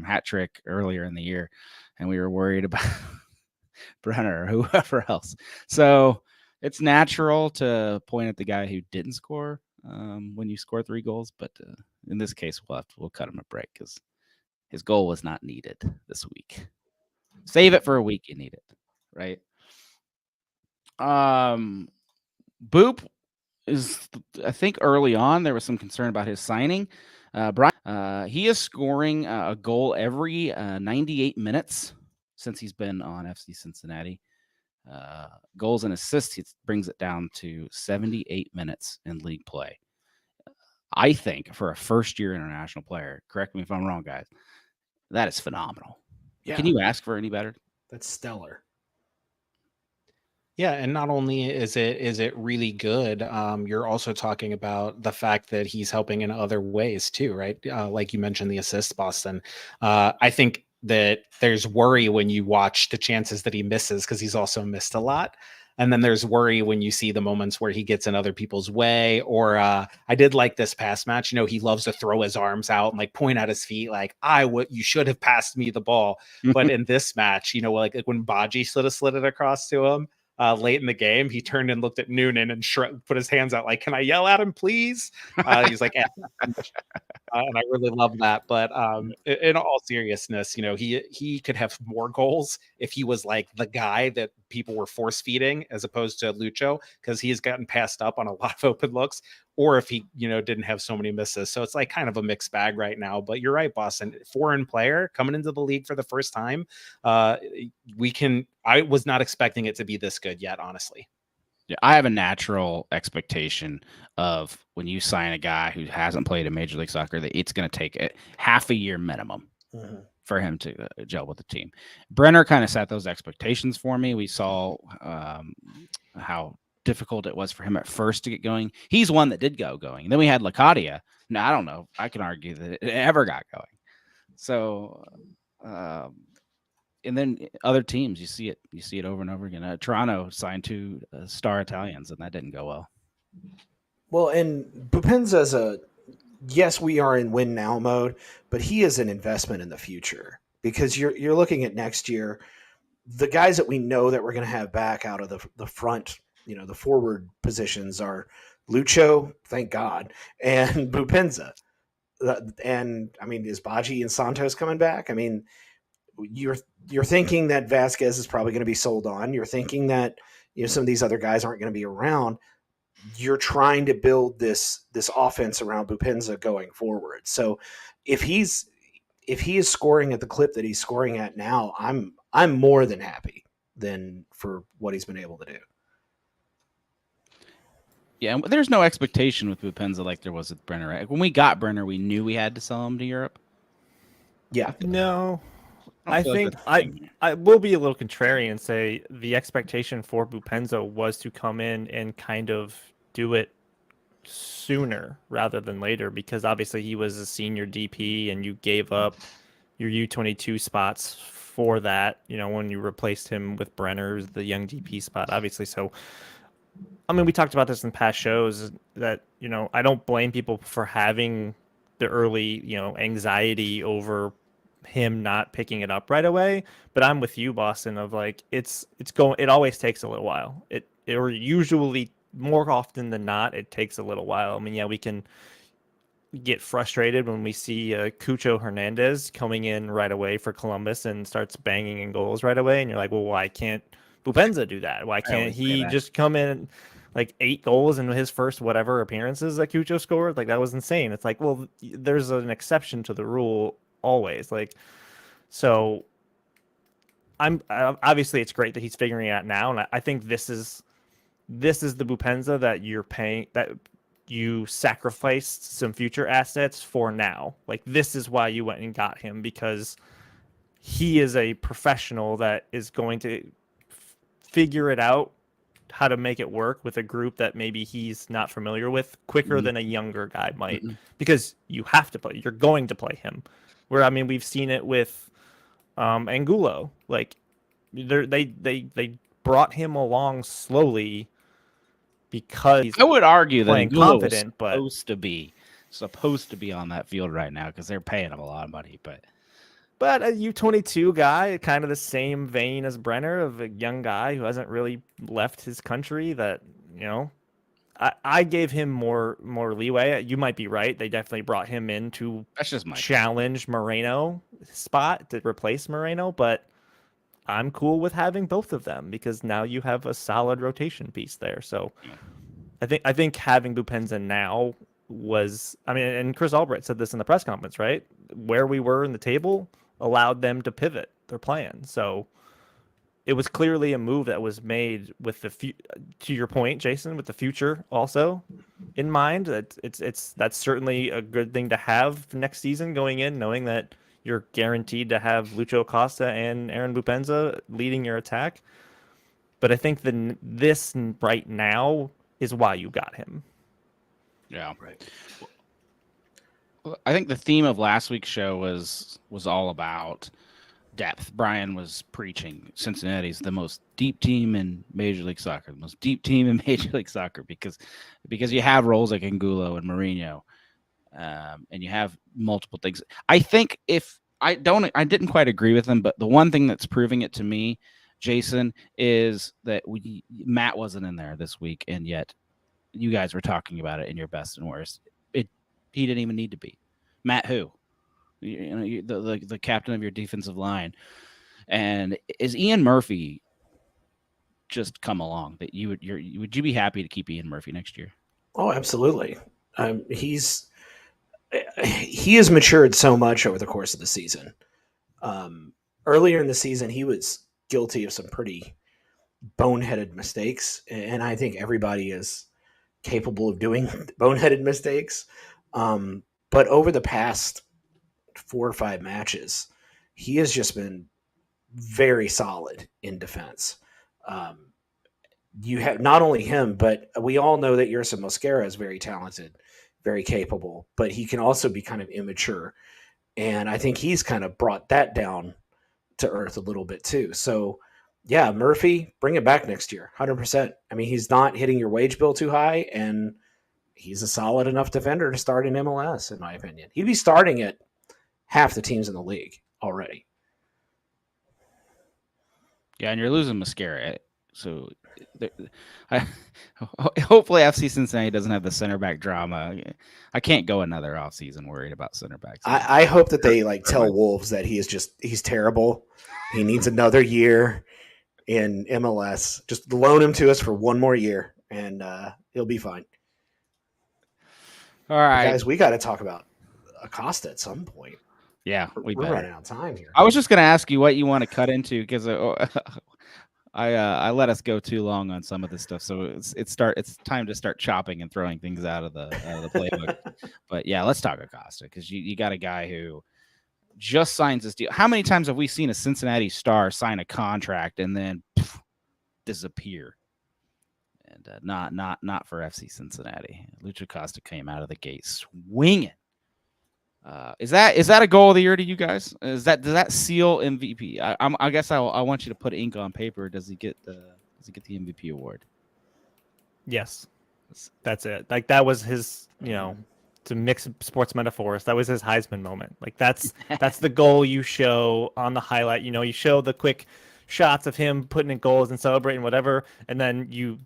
hat trick earlier in the year. And we were worried about Brenner or whoever else. So it's natural to point at the guy who didn't score when you score 3 goals. But in this case, we'll cut him a break because his goal was not needed this week. Save it for a week. You need it, right? Boop is, I think early on there was some concern about his signing. Brian, he is scoring a goal every 98 minutes since he's been on FC Cincinnati. Goals and assists, he brings it down to 78 minutes in league play. I think for a first-year international player, correct me if I'm wrong, guys, that is phenomenal. Yeah. Can you ask for any better? That's stellar. Yeah, and not only is it really good, you're also talking about the fact that he's helping in other ways too, right? Like you mentioned, the assists, Boston. I think that there's worry when you watch the chances that he misses because he's also missed a lot. And then there's worry when you see the moments where he gets in other people's way. Or I did like this pass match. You know, he loves to throw his arms out and like point at his feet, like you should have passed me the ball. But in this match, you know, like when Baji sort of slid it across to him. Late in the game, he turned and looked at Noonan and put his hands out like, "Can I yell at him, please?" He's like, and I really love that. But in all seriousness, you know, he could have more goals if he was like the guy that people were force feeding as opposed to Lucho, because he's gotten passed up on a lot of open looks, or if he, you know, didn't have so many misses. So it's like kind of a mixed bag right now. But you're right, Boston, foreign player coming into the league for the first time. I was not expecting it to be this good yet, honestly. Yeah, I have a natural expectation of when you sign a guy who hasn't played in Major League Soccer that it's going to take half a year minimum for him to gel with the team. Brenner kind of set those expectations for me. We saw how difficult it was for him at first to get going. He's one that did going. And then we had Lacadia. Now, I don't know. I can argue that it ever got going. So, and then other teams, you see it over and over again. Toronto signed 2 star Italians, and that didn't go well. Well, and Bupenza's yes, we are in win now mode, but he is an investment in the future, because you're looking at next year. The guys that we know that we're going to have back out of the front, you know, the forward positions are Lucho, thank God, and Bupenza. And I mean, is Baji and Santos coming back? I mean, you're thinking that Vasquez is probably going to be sold on. You're thinking that, you know, some of these other guys aren't going to be around. You're trying to build this offense around Bupenza going forward. So if he is scoring at the clip that he's scoring at now, I'm more than happy than for what he's been able to do. Yeah, and there's no expectation with Bupenza like there was with Brenner. Right? When we got Brenner, we knew we had to sell him to Europe. Yeah. No. I think I will be a little contrarian and say the expectation for Bupenza was to come in and kind of do it sooner rather than later, because obviously he was a senior DP and you gave up your U22 spots for that, you know, when you replaced him with Brenner, the young DP spot, obviously. So, I mean, we talked about this in past shows that, you know, I don't blame people for having the early, you know, anxiety over him not picking it up right away, but I'm with you, Boston, of like it always takes a little while. Or usually more often than not, it takes a little while. I mean, yeah, we can get frustrated when we see Cucho Hernandez coming in right away for Columbus and starts banging in goals right away, and you're like, well, why can't Bupenza do that? Why can't he just come in like 8 goals in his first whatever appearances that Cucho scored? Like, that was insane. It's like, well, there's an exception to the rule always. Like, so obviously it's great that he's figuring it out now, and I think this is the Bupenza that you're paying, that you sacrificed some future assets for now. Like, this is why you went and got him, because he is a professional that is going to figure it out how to make it work with a group that maybe he's not familiar with quicker than a younger guy might, because you're going to play him. Where, I mean, we've seen it with Angulo. Like, they brought him along slowly because I would argue that playing Angulo confident, but supposed to be on that field right now because they're paying him a lot of money. But a U22 guy, kind of the same vein as Brenner, of a young guy who hasn't really left his country, that, you know, I gave him more leeway. You might be right. They definitely brought him in to challenge Moreno spot to replace Moreno, but I'm cool with having both of them because now you have a solid rotation piece there. So I think having Bupenza now was, I mean, and Chris Albright said this in the press conference, right? Where we were in the table allowed them to pivot their plan. So it was clearly a move that was made with to your point, Jason, with the future also in mind. That's certainly a good thing to have next season going in, knowing that you're guaranteed to have Lucho Acosta and Aaron Bupenza leading your attack. But I think this right now is why you got him. Yeah. Right. I think the theme of last week's show was all about depth. Brian was preaching Cincinnati's the most deep team in Major League Soccer, the most deep team in Major League Soccer because you have roles like Angulo and Mourinho, and you have multiple things. I think I didn't quite agree with him, but the one thing that's proving it to me, Jason, is that Matt wasn't in there this week, and yet you guys were talking about it in your best and worst. He didn't even need to be. Matt who? The captain of your defensive line. And is Ian Murphy just come along that would you be happy to keep Ian Murphy next year? Oh, absolutely. He has matured so much over the course of the season. Earlier in the season, he was guilty of some pretty boneheaded mistakes, and I think everybody is capable of doing boneheaded mistakes. But over the past 4 or 5 matches, he has just been very solid in defense. You have not only him, but we all know that Yersa Mosquera is very talented, very capable, but he can also be kind of immature. And I think he's kind of brought that down to earth a little bit too. So yeah, Murphy, bring it back next year. 100%. I mean, he's not hitting your wage bill too high, and he's a solid enough defender to start in MLS, in my opinion. He'd be starting at half the teams in the league already. Yeah, and you're losing Mosquera. So hopefully FC Cincinnati doesn't have the center back drama. I can't go another offseason worried about center backs. I hope that they tell Wolves that he's terrible. He needs another year in MLS. Just loan him to us for one more year, and he'll be fine. All right, guys, we got to talk about Acosta at some point. Yeah, we're running out of time here. I was just going to ask you what you want to cut into because I let us go too long on some of this stuff, so it's time to start chopping and throwing things out of the playbook. But yeah, let's talk Acosta because you got a guy who just signs this deal. How many times have we seen a Cincinnati star sign a contract and then disappear? And not for FC Cincinnati. Lucho Acosta came out of the gate swinging. Is that a goal of the year to you guys? Does that seal MVP? I guess I want you to put ink on paper. Does he get the MVP award? Yes, that's it. Like that was his, to mix sports metaphors. That was his Heisman moment. Like that's the goal you show on the highlight. You show the quick shots of him putting in goals and celebrating whatever, and then you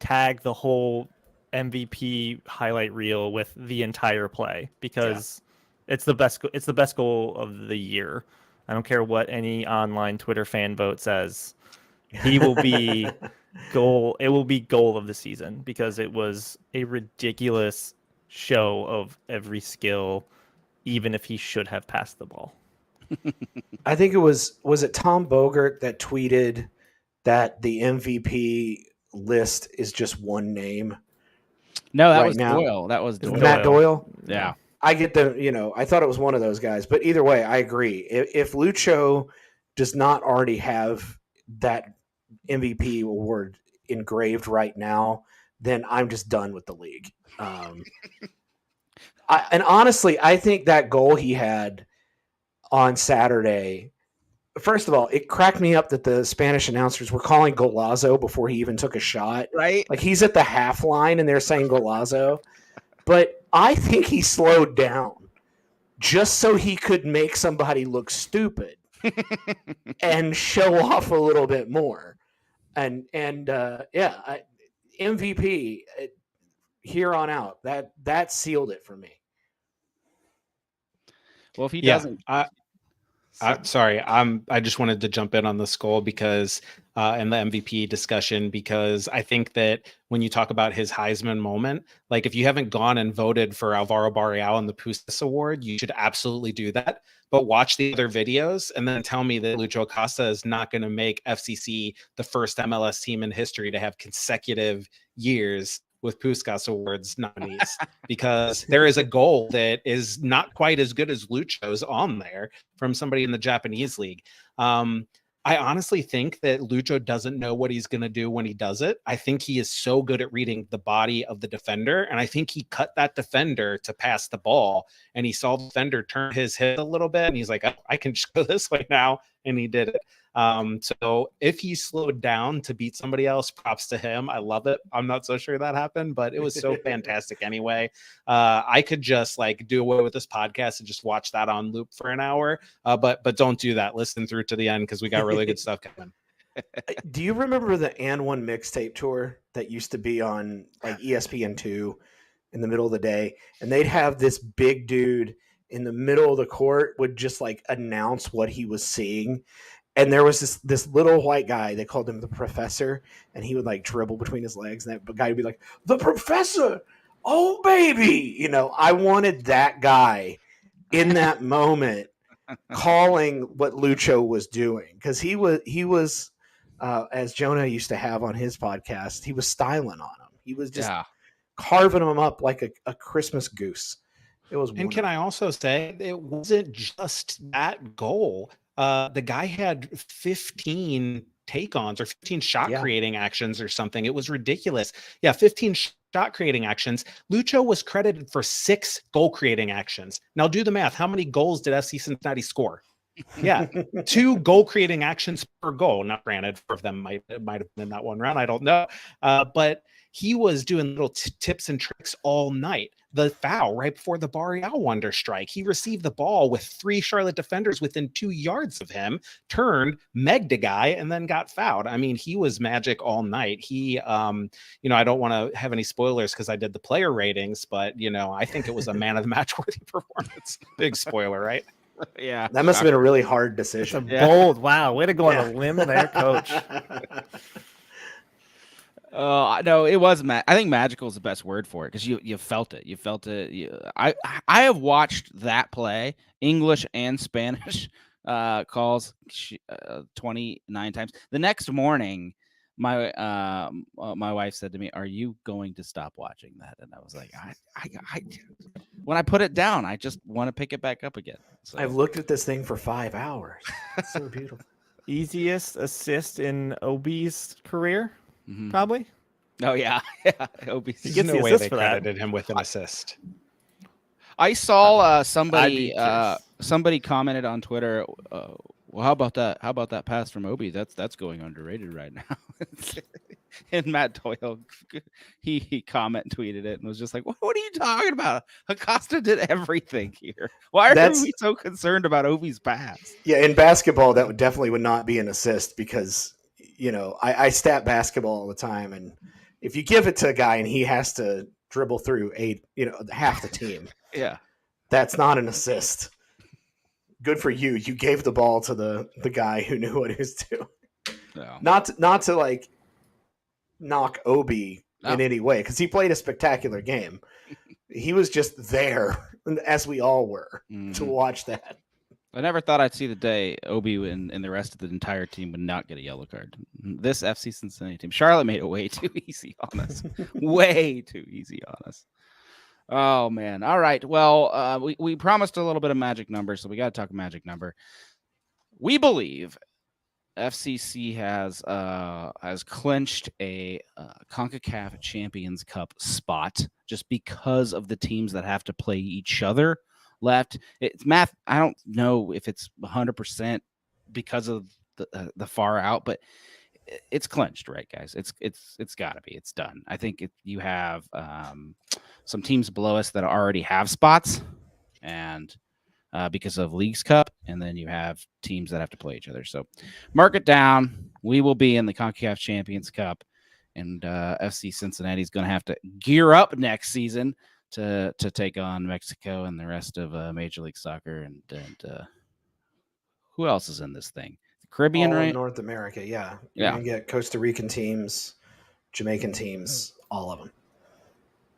tag the whole MVP highlight reel with the entire play because. Yeah. It's the best goal of the year. I don't care what any online Twitter fan vote says. He will be goal. It will be goal of the season because it was a ridiculous show of every skill, even if he should have passed the ball. I think it was it Tom Bogert that tweeted that the MVP list is just one name. No, that was Doyle. That was Doyle. Matt Doyle. Yeah. I get I thought it was one of those guys, but either way, I agree. If Lucho does not already have that MVP award engraved right now, then I'm just done with the league. And honestly, I think that goal he had on Saturday, first of all, it cracked me up that the Spanish announcers were calling GOLAZO before he even took a shot. Right. Like he's at the half line and they're saying GOLAZO. But I think he slowed down just so he could make somebody look stupid and show off a little bit more. And MVP here on out, that sealed it for me. Well, if he doesn't, sorry, I just wanted to jump in on this goal because in the MVP discussion, because I think that when you talk about his Heisman moment, like if you haven't gone and voted for Alvaro Barreal in the Puskas Award, you should absolutely do that. But watch the other videos and then tell me that Lucho Acosta is not going to make FCC the first MLS team in history to have consecutive years with Puskas Awards nominees, because there is a goal that is not quite as good as Lucho's on there from somebody in the Japanese league. I honestly think that Lucho doesn't know what he's going to do when he does it. I think he is so good at reading the body of the defender. And I think he cut that defender to pass the ball. And he saw the defender turn his head a little bit. And he's like, oh, I can just go this way now. And he did it. So if he slowed down to beat somebody else, props to him. I love it. I'm not so sure that happened, but it was so fantastic anyway. I could just like do away with this podcast and just watch that on loop for an hour. But don't do that. Listen through to the end because we got really good stuff coming. Do you remember the And One mixtape tour that used to be on like ESPN2 in the middle of the day? And they'd have this big dude in the middle of the court would just like announce what he was seeing. And there was this little white guy, they called him the professor, and he would like dribble between his legs. And that guy would be like, the professor, oh baby. You know, I wanted that guy in that moment calling what Lucho was doing. Because he was as Jonah used to have on his podcast, he was styling on him. He was just carving him up like a Christmas goose. It was wonderful. And can I also say, it wasn't just that goal. The guy had 15 take-ons or 15 shot creating actions or something. It was ridiculous. 15 shot creating actions. Lucho was credited for 6 goal creating actions. Now do the math. How many goals did FC Cincinnati score? 2 goal creating actions per goal. Now granted, 4 of them might have been in that one round. I don't know. But he was doing little tips and tricks all night. The foul right before the Barreal wonder strike, he received the ball with 3 Charlotte defenders within 2 yards of him, turned, megged a guy, and then got fouled. I mean, he was magic all night. He, I don't want to have any spoilers because I did the player ratings, but, I think it was a man of the match worthy performance. Big spoiler, right? Yeah. That must have been a really hard decision. Bold. Wow. Way to go on a limb there, coach. No, it was. I think magical is the best word for it because you felt it. You felt it. I have watched that play, English and Spanish calls 29 times. The next morning, my wife said to me, "Are you going to stop watching that?" And I was like, I when I put it down, I just want to pick it back up again. So. I've looked at this thing for 5 hours. It's so beautiful. Easiest assist in OB's career. Mm-hmm. Probably. Oh yeah, OB. There's no way they credited him with an assist. I saw somebody commented on Twitter. Well, how about that? How about that pass from Obi? That's going underrated right now. And Matt Doyle, he tweeted it and was just like, "What are you talking about? Acosta did everything here. Why are we so concerned about Obi's pass?" Yeah, in basketball, that definitely would not be an assist because I stat basketball all the time, and if you give it to a guy and he has to dribble through half the team, that's not an assist. Good for you. You gave the ball to the guy who knew what he was doing. No. Not to like knock Obi in any way because he played a spectacular game. He was just there, as we all were, to watch that. I never thought I'd see the day Obi and the rest of the entire team would not get a yellow card. This FC Cincinnati team. Charlotte made it way too easy on us. Way too easy on us. Oh, man. All right. Well, we promised a little bit of magic numbers, so we got to talk magic number. We believe FCC has clinched a CONCACAF Champions Cup spot just because of the teams that have to play each other left. It's math. I don't know if it's 100% because of the far out, but it's clinched, right, guys? It's got to be. It's done. I think you have some teams below us that already have spots, and because of Leagues Cup, and then you have teams that have to play each other. So mark it down. We will be in the CONCACAF Champions Cup, and FC Cincinnati is going to have to gear up next season to take on Mexico and the rest of Major League Soccer. And who else is in this thing? The Caribbean, all right? In North America, yeah. You're going to get Costa Rican teams, Jamaican teams, all of them.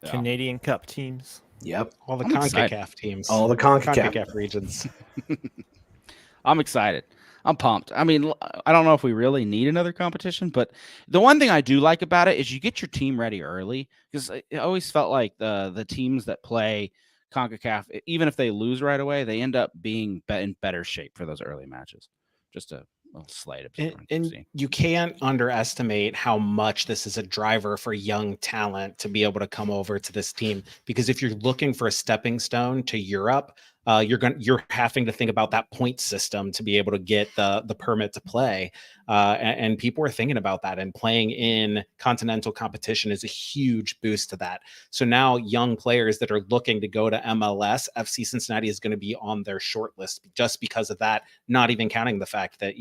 Yeah. Canadian Cup teams. Yep. All the CONCACAF teams. All the CONCACAF regions. I'm excited. I'm pumped. I mean, I don't know if we really need another competition, but the one thing I do like about it is you get your team ready early, because it always felt like the teams that play CONCACAF, even if they lose right away, they end up being in better shape for those early matches. Just a slight And obscurity. you can't underestimate how much this is a driver for young talent to be able to come over to this team. Because if you're looking for a stepping stone to Europe, you're having to think about that point system to be able to get the permit to play. And people are thinking about that, and playing in continental competition is a huge boost to that. So now young players that are looking to go to MLS, FC Cincinnati is going to be on their short list just because of that, not even counting the fact that,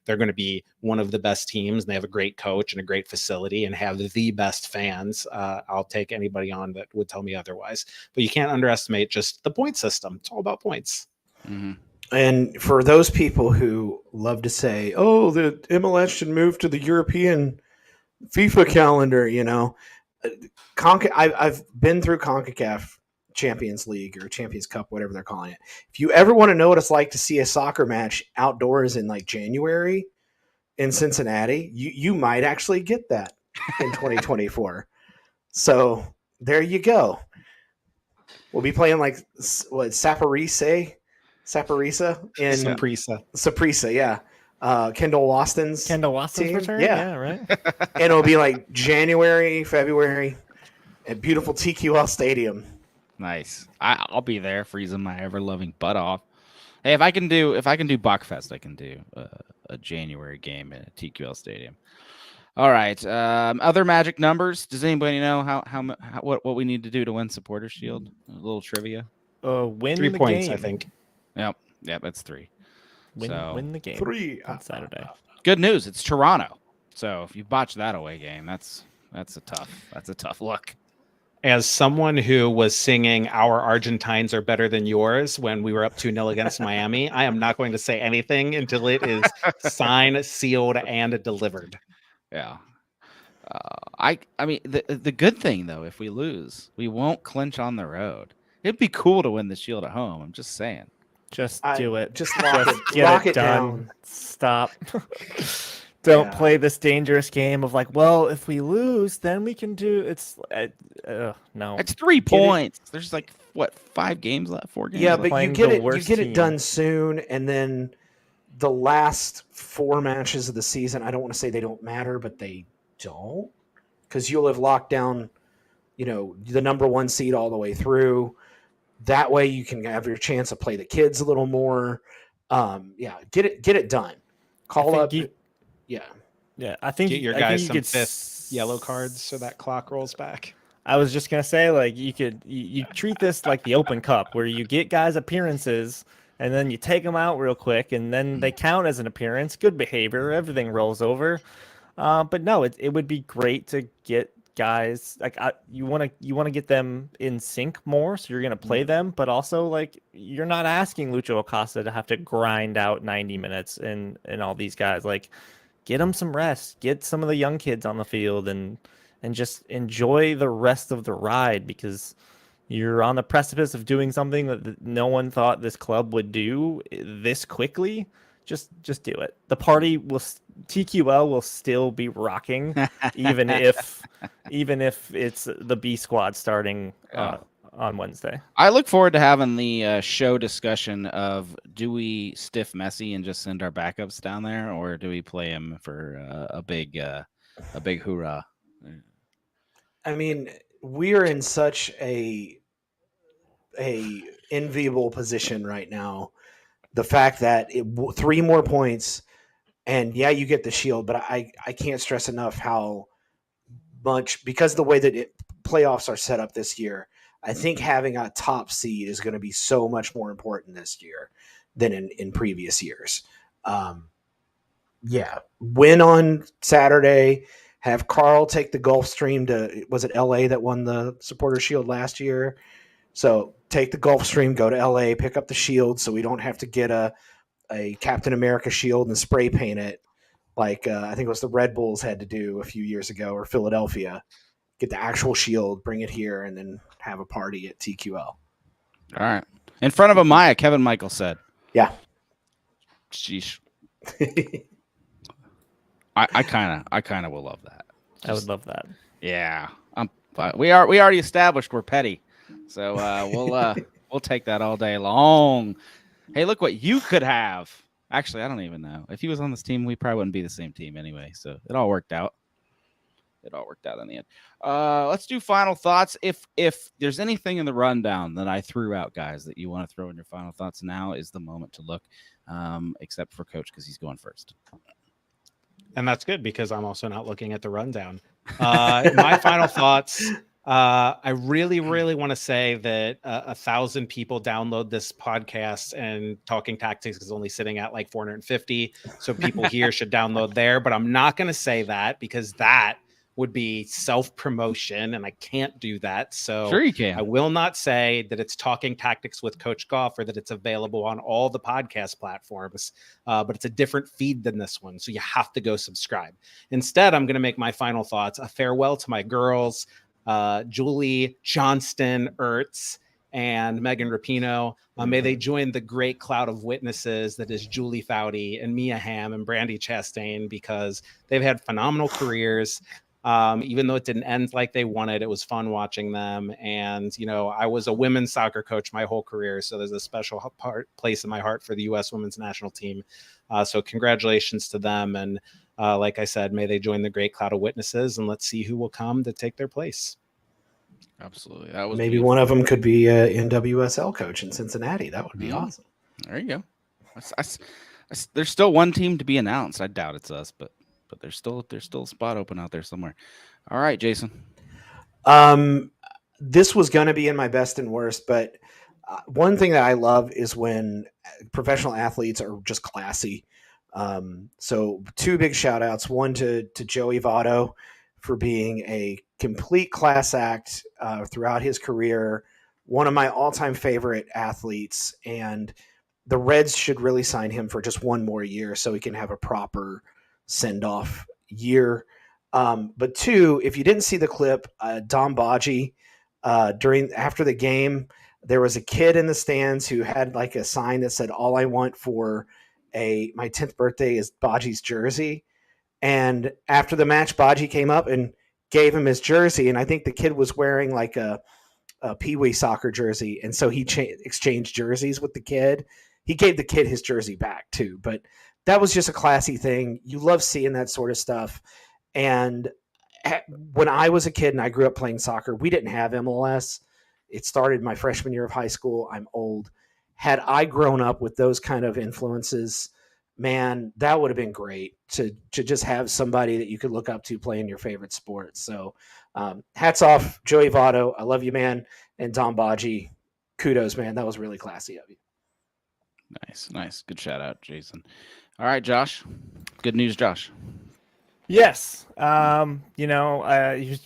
they're going to be one of the best teams, and they have a great coach and a great facility and have the best fans. I'll take anybody on that would tell me otherwise, but you can't underestimate just the point system. It's all about points. Mm-hmm. And for those people who love to say, "Oh, the MLS should move to the European FIFA calendar," I've been through CONCACAF Champions League or Champions Cup, whatever they're calling it. If you ever want to know what it's like to see a soccer match outdoors in like January in Cincinnati, you might actually get that in 2024. So there you go. We'll be playing like Saprissa in Saprissa, yeah. Kendall Waston's team. return, yeah, right. And it'll be like January, February, at beautiful TQL Stadium. Nice. I'll be there, freezing my ever-loving butt off. Hey, if I can do Buckfest, I can do a January game at TQL Stadium. All right. Other magic numbers. Does anybody know what we need to do to win Supporters Shield? A little trivia. Win 3 the points, game. I think. Yep, that's 3. Win the game. 3 on Saturday. Good news. It's Toronto. So if you botch that away game, that's a tough look. As someone who was singing "Our Argentines are better than yours" when we were up 2-0 against Miami, I am not going to say anything until it is signed, sealed, and delivered. Yeah. I mean, the good thing though, if we lose, we won't clinch on the road. It'd be cool to win the Shield at home. I'm just saying. Just do it. Just lock it done. down. Stop. Don't play this dangerous game of like, well, if we lose, then we can do. It's no. It's 3 points. There's like what 5 games left, 4 games. Yeah, left? but you get it done soon, and then the last 4 matches of the season. I don't want to say they don't matter, but they don't, because you'll have locked down, the number 1 seed all the way through. That way, you can have your chance to play the kids a little more. Get it done. Call up. Yeah, I think get your guys some 5th yellow cards so that clock rolls back. I was just gonna say, like, you treat this like the Open Cup, where you get guys appearances and then you take them out real quick, and then they count as an appearance. Good behavior, everything rolls over. But no, it would be great to get guys like you want to get them in sync more, so you're gonna play them, but also like you're not asking Lucho Acosta to have to grind out 90 minutes and all these guys. Like, get them some rest, get some of the young kids on the field, and just enjoy the rest of the ride, because you're on the precipice of doing something that no one thought this club would do this quickly. Just do it. The party TQL will still be rocking, even if it's the B squad starting on Wednesday. I look forward to having the show discussion of, do we stiff Messi and just send our backups down there, or do we play him for a big hoorah? I mean, we're in such a enviable position right now. The fact that 3 more points, and you get the Shield, but I can't stress enough how much, because the way that playoffs are set up this year, I think having a top seed is going to be so much more important this year than in previous years. Win on Saturday. Have Carl take the Gulf Stream to, was it LA that won the Supporters Shield last year? So take the Gulf Stream, go to LA, pick up the Shield, so we don't have to get a Captain America shield and spray paint it like I think it was the Red Bulls had to do a few years ago, or Philadelphia. Get the actual shield, bring it here, and then have a party at TQL. All right. In front of Amaya, Kevin Michael said. Yeah. Sheesh. I kind of will love that. I would love that. Yeah. We already established we're petty. So we'll take that all day long. Hey, look what you could have. Actually, I don't even know. If he was on this team, we probably wouldn't be the same team anyway. So it all worked out. It all worked out in the end. Let's do final thoughts. If there's anything in the rundown that I threw out, guys, that you want to throw in your final thoughts, now is the moment to look, except for Coach because he's going first. And that's good because I'm also not looking at the rundown. My final thoughts. I really, really want to say that 1,000 people download this podcast, and Talking Tactics is only sitting at like 450. So people here should download there. But I'm not going to say that because that would be self-promotion, and I can't do that. So Sure you can. I will not say that it's Talking Tactics with Coach Goff or that it's available on all the podcast platforms, but it's a different feed than this one. So you have to go subscribe. Instead, I'm going to make my final thoughts a farewell to my girls, Julie Johnston Ertz and Megan Rapinoe. May they join the great cloud of witnesses that is Julie Foudy and Mia Hamm and Brandy Chastain, because they've had phenomenal careers. Even though it didn't end like they wanted, it was fun watching them. And, you know, I was a women's soccer coach my whole career, so there's a special place in my heart for the U.S. women's national team. So congratulations to them. And like I said, may they join the great cloud of witnesses, and let's see who will come to take their place. Absolutely. That was Maybe beautiful. one of them could be an NWSL coach in Cincinnati. That would be awesome. There you go. There's still one team to be announced. I doubt it's us, but there's still a spot open out there somewhere. All right, Jason. This was going to be in my best and worst, but one thing that I love is when professional athletes are just classy. So two big shout outs, one to Joey Votto for being a complete class act throughout his career, one of my all-time favorite athletes, and the Reds should really sign him for just one more year so he can have a proper send-off year. But two, if you didn't see the clip, Dom Baji, after the game, there was a kid in the stands who had like a sign that said, "All I want for my 10th birthday is Baji's jersey." And after the match, Baji came up and gave him his jersey. And I think the kid was wearing like a Pee-wee soccer jersey. And so he exchanged jerseys with the kid. He gave the kid his jersey back too. But that was just a classy thing. You love seeing that sort of stuff. And when I was a kid and I grew up playing soccer, we didn't have MLS. It started my freshman year of high school. I'm old. Had I grown up with those kind of influences, man, that would have been great to just have somebody that you could look up to playing your favorite sport. So hats off, Joey Votto. I love you, man. And Dom Baji, kudos, man. That was really classy of you. Nice. Good shout out, Jason. All right, Josh. Good news, Josh. Yes. You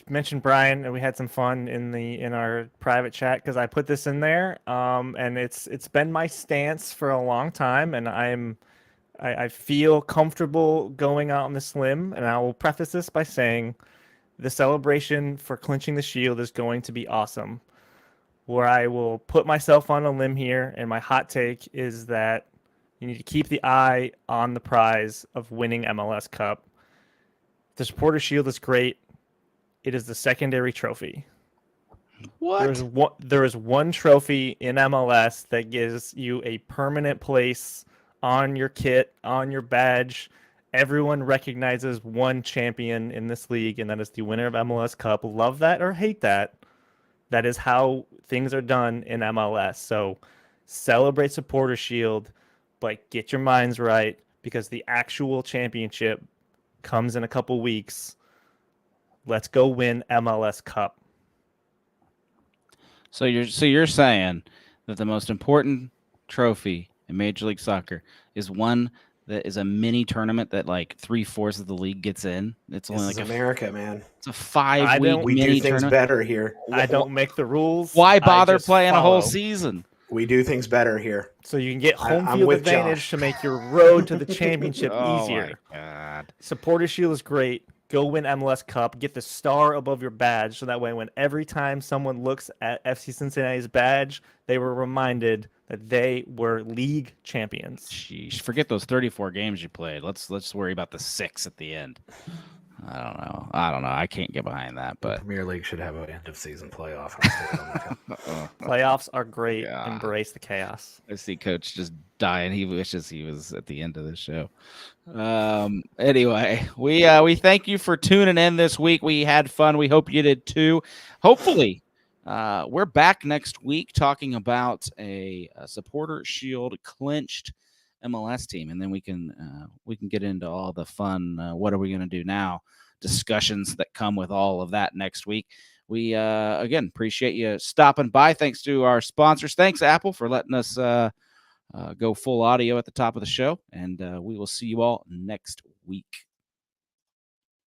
mentioned Brian, and we had some fun in our private chat because I put this in there. And it's been my stance for a long time, and I feel comfortable going out on this limb. And I will preface this by saying the celebration for clinching the Shield is going to be awesome. Where I will put myself on a limb here, and my hot take is that you need to keep the eye on the prize of winning MLS Cup. The Supporters Shield is great. It is the secondary trophy. What? There is one trophy in MLS that gives you a permanent place on your kit, on your badge. Everyone recognizes one champion in this league, and that is the winner of MLS Cup. Love that or hate that. That is how things are done in MLS. So celebrate Supporters Shield, but get your minds right because the actual championship comes in a couple weeks. Let's go win MLS Cup. So you're saying that the most important trophy in Major League Soccer is one that is a mini tournament that like 3/4 of the league gets in. It's only This like is America, man. It's a 5-week We mini do things tournament. better here. I don't make the rules. Why I bother just playing a whole follow. season? We do things better here. So you can get home I'm field with advantage Josh. to make your road to the championship Oh easier. my God. Supporters Shield is great. Go win MLS Cup. Get the star above your badge so that way when every time someone looks at FC Cincinnati's badge, they were reminded that they were league champions. Sheesh. Forget those 34 games you played. Let's worry about the 6 at the end. I don't know. I can't get behind that, The but Premier League should have an end of season playoff. Playoffs are great. God. Embrace the chaos. I see Coach just dying. He wishes he was at the end of the show. Anyway, we thank you for tuning in this week. We had fun. We hope you did too. Hopefully, we're back next week talking about a Supporter Shield clinched MLS team, and then we can get into all the fun. What are we going to do now? Discussions that come with all of that next week. We again appreciate you stopping by. Thanks to our sponsors. Thanks, Apple, for letting us go full audio at the top of the show, and we will see you all next week.